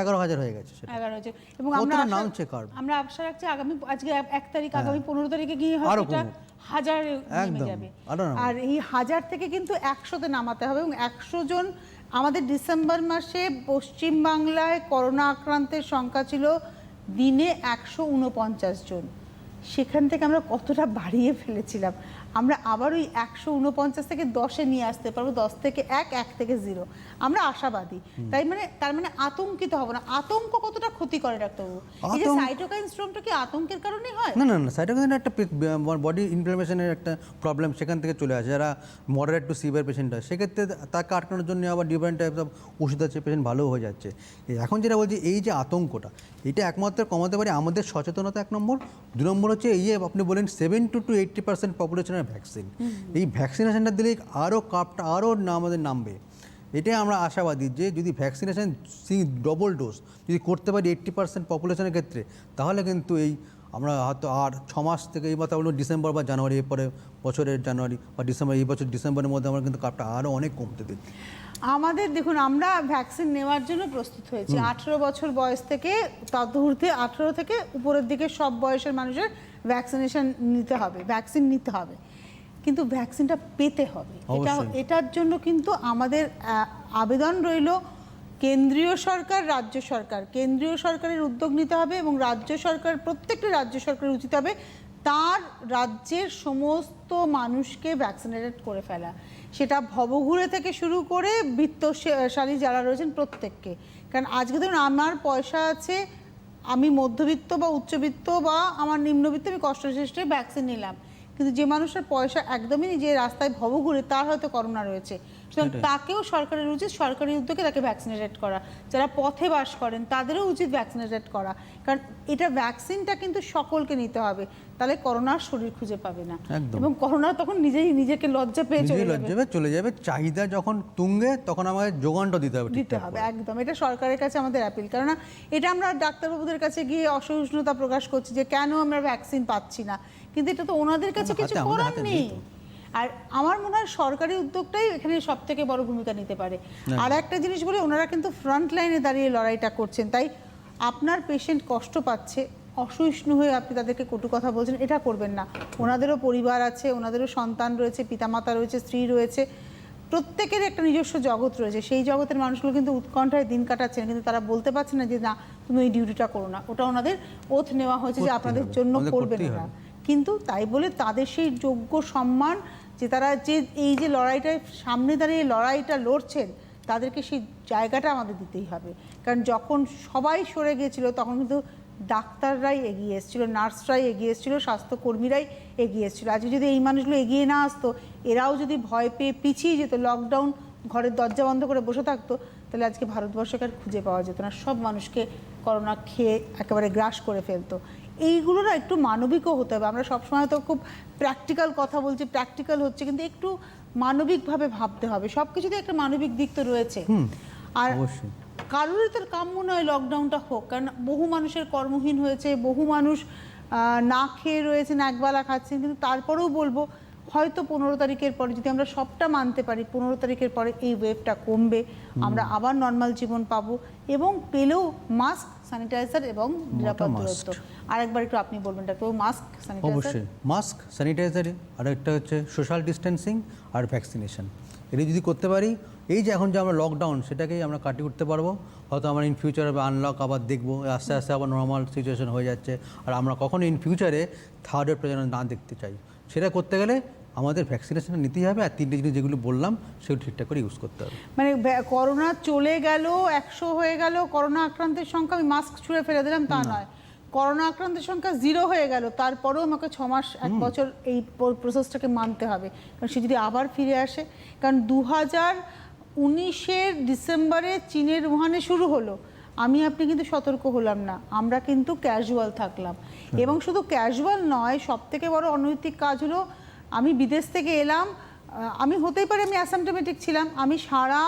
11,000 হয়ে গেছে, সেটা 11,000। এবং আমরা আশা রাখছি আজকে 1 তারিখ, আগামী 15 তারিখে গিয়ে হয়তো এটা 1000 নেমে যাবে। আর এই 1000 থেকে কিন্তু 100তে নামাতে হবে। এবং 100 জন, আমাদের ডিসেম্বর মাসে পশ্চিমবাংলায় করোনা আক্রান্তের সংখ্যা ছিল দিনে 149 জন, সেখান থেকে আমরা কতটা বাড়িয়ে ফেলেছিলাম। আমরা আবার ওই 149 থেকে 10-এ নিয়ে আসতে পারবো, 10 থেকে 1 থেকে 0। আমরা আশাবাদী। তার মানে আতঙ্কিত হব না। আতঙ্ক কতটা ক্ষতি করে ডাক্তারবাবু? এই যে সাইটোকাইন স্ট্রমটা কি আতঙ্কের কারণেই হয়? না, সাইটোকাইন একটা বডি ইনফ্লামেশনের একটা প্রবলেম, সেখান থেকে চলে আসে। যারা মডারেট টু সিভিয়ার পেশেন্ট হয় সেক্ষেত্রে তাকে আটকানোর জন্য আবার ডিফারেন্ট টাইপস অফ ওষুধ আছে, পেশেন্ট ভালো হয়ে যাচ্ছে। এখন যেটা বলছি, এই যে আতঙ্কটা, এটা একমাত্র কমাতে পারি আমাদের সচেতনতা, 1 নম্বর। 2 নম্বর হচ্ছে এই যে আপনি বলেন 70 to 80% পপুলেশনের ভ্যাকসিন। এই ভ্যাকসিনেশনটা দিলে আরও কাপটা আরও আমাদের নামবে। এটাই আমরা আশাবাদী যে যদি ভ্যাকসিনেশন ডবল ডোজ যদি করতে পারি 80% পপুলেশনের ক্ষেত্রে, তাহলে কিন্তু এই আমরা হয়তো আর 6 মাস থেকে এই মাথা হলো ডিসেম্বর বা জানুয়ারি, এরপরে বছরের জানুয়ারি বা ডিসেম্বর, এই বছর ডিসেম্বরের মধ্যে আমরা কিন্তু কাপটা আরও অনেক কমতে দেখি। আমাদের দেখুন, আমরা ভ্যাকসিন নেওয়ার জন্য প্রস্তুত হয়েছি। 18 বছর বয়স থেকে তদূর্ধ্বে 18 থেকে উপরের দিকে সব বয়সের মানুষের ভ্যাকসিনেশন নিতে হবে, ভ্যাকসিন নিতে হবে, কিন্তু ভ্যাকসিনটা পেতে হবে। এটার জন্য কিন্তু আমাদের আবেদন রইল কেন্দ্রীয় সরকার, রাজ্য সরকার, কেন্দ্রীয় সরকারের উদ্যোগ নিতে হবে এবং রাজ্য সরকার, প্রত্যেকটা রাজ্য সরকারের উচিত হবে তার রাজ্যের সমস্ত মানুষকে ভ্যাকসিনেটেড করে ফেলা। সেটা ভবঘুরে থেকে শুরু করে বিত্তশালী যারা রয়েছেন প্রত্যেককে। কারণ আজকে ধরুন আমার পয়সা আছে, আমি মধ্যবিত্ত বা উচ্চবিত্ত বা আমার নিম্নবিত্ত, আমি কষ্টসৃষ্টে ভ্যাকসিন নিলাম, কিন্তু যে মানুষের পয়সা একদমই নেই, যে রাস্তায় ভবঘুরে, তার হয়তো করোনা রয়েছে, সুতরাং তাকেও সরকারের উচিত সরকারি উদ্যোগে তাকে ভ্যাকসিনেটেড করা। যারা পথে বাস করেন তাদেরও উচিত ভ্যাকসিনেটেড করা, কারণ এটা ভ্যাকসিনটা কিন্তু সকলকে নিতে হবে, তাহলে করোনার শরীর খুঁজে পাবে না এবং করোনা তখন নিজেকে লজ্জা পেয়ে চলে যাবে। চাহিদা যখন তুঙ্গে তখন আমাদের যোগানটা দিতে হবে। একদম, এটা সরকারের কাছে আমাদের অ্যাপিল। কারণ এটা আমরা ডাক্তারবাবুদের কাছে গিয়ে অসহিষ্ণুতা প্রকাশ করছি যে কেন আমরা ভ্যাকসিন পাচ্ছি না, কিন্তু এটা তো ওনাদের কাছে কিছু করার নেই। আর আমার মনে হয় সরকারি উদ্যোগটাই এখানে সব থেকে বড় ভূমিকা নিতে পারে। আর একটা জিনিস বলে, ওনারা কিন্তু ফ্রন্ট লাইনে দাঁড়িয়ে লড়াইটা করছেন, তাই আপনার পেশেন্ট কষ্ট পাচ্ছে, অসহিষ্ণু হয়ে আপনি তাদেরকে কটু কথা বলছেন, এটা করবেন না। ওনাদেরও পরিবার আছে, ওনাদেরও সন্তান রয়েছে, পিতামাতা রয়েছে, স্ত্রী রয়েছে, প্রত্যেকের একটা নিজস্ব জগৎ রয়েছে। সেই জগতের মানুষগুলো কিন্তু উৎকণ্ঠায় দিন কাটাচ্ছেন, কিন্তু তারা বলতে পারছে না যে না তুমি ওই ডিউটিটা করো না, ওটা ওনাদের ওথ নেওয়া হয়েছে যে আপনাদের জন্য করবেন না। কিন্তু তাই বলে তাদের সেই যোগ্য সম্মান, যে তারা যে এই যে লড়াইটায় সামনে দাঁড়িয়ে লড়াইটা লড়ছেন, তাদেরকে সেই জায়গাটা আমাদের দিতেই হবে। কারণ যখন সবাই সরে গিয়েছিল তখন কিন্তু ডাক্তাররাই এগিয়ে এসেছিল, নার্সরাই এগিয়ে এসেছিল, স্বাস্থ্যকর্মীরাই এগিয়ে এসেছিল। আজকে যদি এই মানুষগুলো এগিয়ে না আসতো, এরাও যদি ভয় পেয়ে পিছিয়ে যেত, লকডাউন ঘরের দরজা বন্ধ করে বসে থাকতো, তাহলে আজকে ভারতবর্ষকে আর খুঁজে পাওয়া যেত না। সব মানুষকে করোনা খেয়ে একেবারে গ্রাস করে ফেলতো। এইগুলো না একটু মানবিকও হতে হবে। আমরা সবসময় তো খুব প্র্যাকটিক্যাল কথা বলছি, প্র্যাকটিক্যাল হচ্ছে, কিন্তু একটু মানবিকভাবে ভাবতে হবে। সব কিছুতে একটা মানবিক দিক তো রয়েছে। আর কারোরই তো কাম্য নয় লকডাউনটা হোক, কারণ বহু মানুষের কর্মহীন হয়েছে, বহু মানুষ না খেয়ে রয়েছেন, একবেলা খাচ্ছেন, কিন্তু তারপরেও বলবো হয়তো 15 তারিখের পরে যদি আমরা সবটা মানতে পারি, 15 তারিখের পরে এই ওয়েভটা কমবে, আমরা আবার নর্মাল জীবন পাবো, এবং পেলেও মাস্ক, স্যানিটাইজার এবং নিরাপদ দূরত্ব। আরেকবার একটু আপনি বলবেন ডাক্তার, মাস্ক, স্যানিটাইজার। অবশ্যই মাস্ক, স্যানিটাইজার, আর একটা হচ্ছে সোশ্যাল ডিস্টেন্সিং আর ভ্যাকসিনেশন। এটা যদি করতে পারি, এই যে এখন যে আমরা লকডাউন, সেটাকেই আমরা কাটিয়ে উঠতে পারবো। হয়তো আমরা ইন ফিউচারে আনলক আবার দেখবো, আস্তে আস্তে আবার নর্মাল সিচুয়েশন হয়ে যাচ্ছে। আর আমরা কখনো ইন ফিউচারে থার্ড ওয়েভ যেন না দেখতে চাই, সেটা করতে গেলে আমাদের ভ্যাকসিনেশনটা নিতেই হবে। আর 3টে জিনিস যেগুলো বললাম সেগুলো ঠিকঠাক করে ইউজ করতে হবে। মানে করোনা চলে গেল, 100 হয়ে গেল, করোনা আক্রান্তের সংখ্যা আমি মাস্ক ছুঁড়ে ফেলে দিলাম তা নয়, করোনা আক্রান্তের সংখ্যা 0 হয়ে গেল, তারপরেও আমাকে 6 মাস 1 বছর এই প্রসেসটাকে মানতে হবে। কারণ সে যদি আবার ফিরে আসে, কারণ 2019-এর ডিসেম্বরে চীনের উহানে শুরু হলো, আমি আপনি কিন্তু সতর্ক হলাম না, আমরা কিন্তু ক্যাজুয়াল থাকলাম। এবং শুধু ক্যাজুয়াল নয়, সবথেকে বড় অনৈতিক কাজ হলো আমি বিদেশ থেকে এলাম, আমি হতেই পারে আমি অ্যাসিম্পটোমেটিক ছিলাম, আমি সারা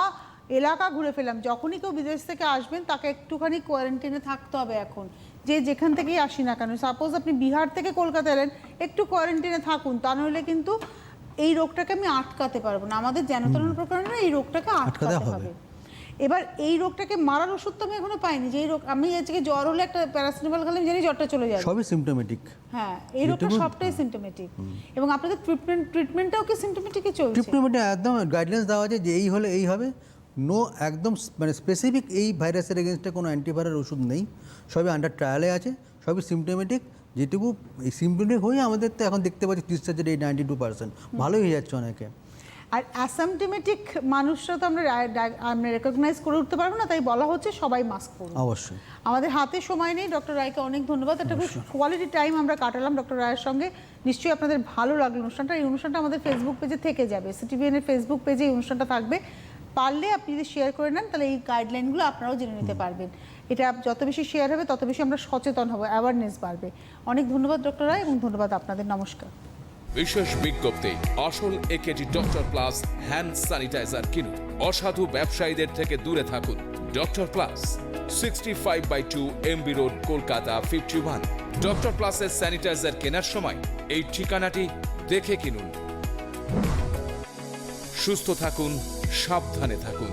এলাকা ঘুরে ফেলাম। যখনই কেউ বিদেশ থেকে আসবেন তাকে একটুখানি কোয়ারেন্টাইনে থাকতে হবে এখন, যে যেখান থেকেই আসি না কেন। সাপোজ আপনি বিহার থেকে কলকাতা এলেন, একটু কোয়ারেন্টাইনে থাকুন, তা নইলে কিন্তু এই রোগটাকে আমি আটকাতে পারবো না। আমাদের যেন তেন প্রকারে এই রোগটাকে আটকাতে হবে। এবার এই রোগটাকে মারার ওষুধ তো আমি এখনো পাইনি। যে রোগ আমি আজকে জ্বর হলে একটা প্যারাসিটামল খেলে আমি জানি জ্বরটা চলে যাবে, সবই সিম্পটোমেটিক। হ্যাঁ, এই রোগটা সবটাই সিম্পটোমেটিক। এবং আপনাদের ট্রিটমেন্টটাও কি সিম্পটোমেটিকই চলছে? ট্রিটমেন্টে একদম গাইডলাইন্স দেওয়া আছে যে এই হলে এই হবে, নো একদম মানে স্পেসিফিক এই ভাইরাসের এগেনস্টে কোনো অ্যান্টিভাইরাল ওষুধ নেই, সবই আন্ডার ট্রায়ালে আছে, সবই সিম্পটোমেটিক। যেটুকু এই সিম্পটোমেটিক হয়ে আমাদের তো এখন দেখতে পাচ্ছি 92% ভালোই হয়ে যাচ্ছে অনেকে। আর অ্যাসিম্পটোমেটিক মানুষরা তো আমরা রেকগনাইজ করে উঠতে পারবো না, তাই বলা হচ্ছে সবাই মাস্ক পরুন। অবশ্যই আমাদের হাতে সময় নেই। ডক্টর রায়কে অনেক ধন্যবাদ, একটা খুব কোয়ালিটি টাইম আমরা কাটালাম ডক্টর রায়ের সঙ্গে। নিশ্চয়ই আপনাদের ভালো লাগলো অনুষ্ঠানটা। এই অনুষ্ঠানটা আমাদের ফেসবুক পেজে থেকে যাবে, সিটিভিএনের ফেসবুক পেজে এই অনুষ্ঠানটা থাকবে। পারলে আপনি যদি শেয়ার করে নেন, তাহলে এই গাইডলাইনগুলো আপনারাও জেনে নিতে পারবেন। এটা যত বেশি শেয়ার হবে তত বেশি আমরা সচেতন হব, অ্যাওয়ারনেস বাড়বে। অনেক ধন্যবাদ ডক্টর রায়, এবং ধন্যবাদ আপনাদের। নমস্কার। বিশেষ বিজ্ঞপ্তি আসল একেটি ডক্টর প্লাস হ্যান্ড স্যানিটাইজার কিনুন। অসাধু ব্যবসায়ীদের থেকে দূরে থাকুন। Doctor plus 65/2 MB road, Kolkata 51। Doctor প্লাসের স্যানিটাইজার কেনার সময় এই ঠিকানাটি দেখে কিনুন। সুস্থ থাকুন, সাবধানে থাকুন।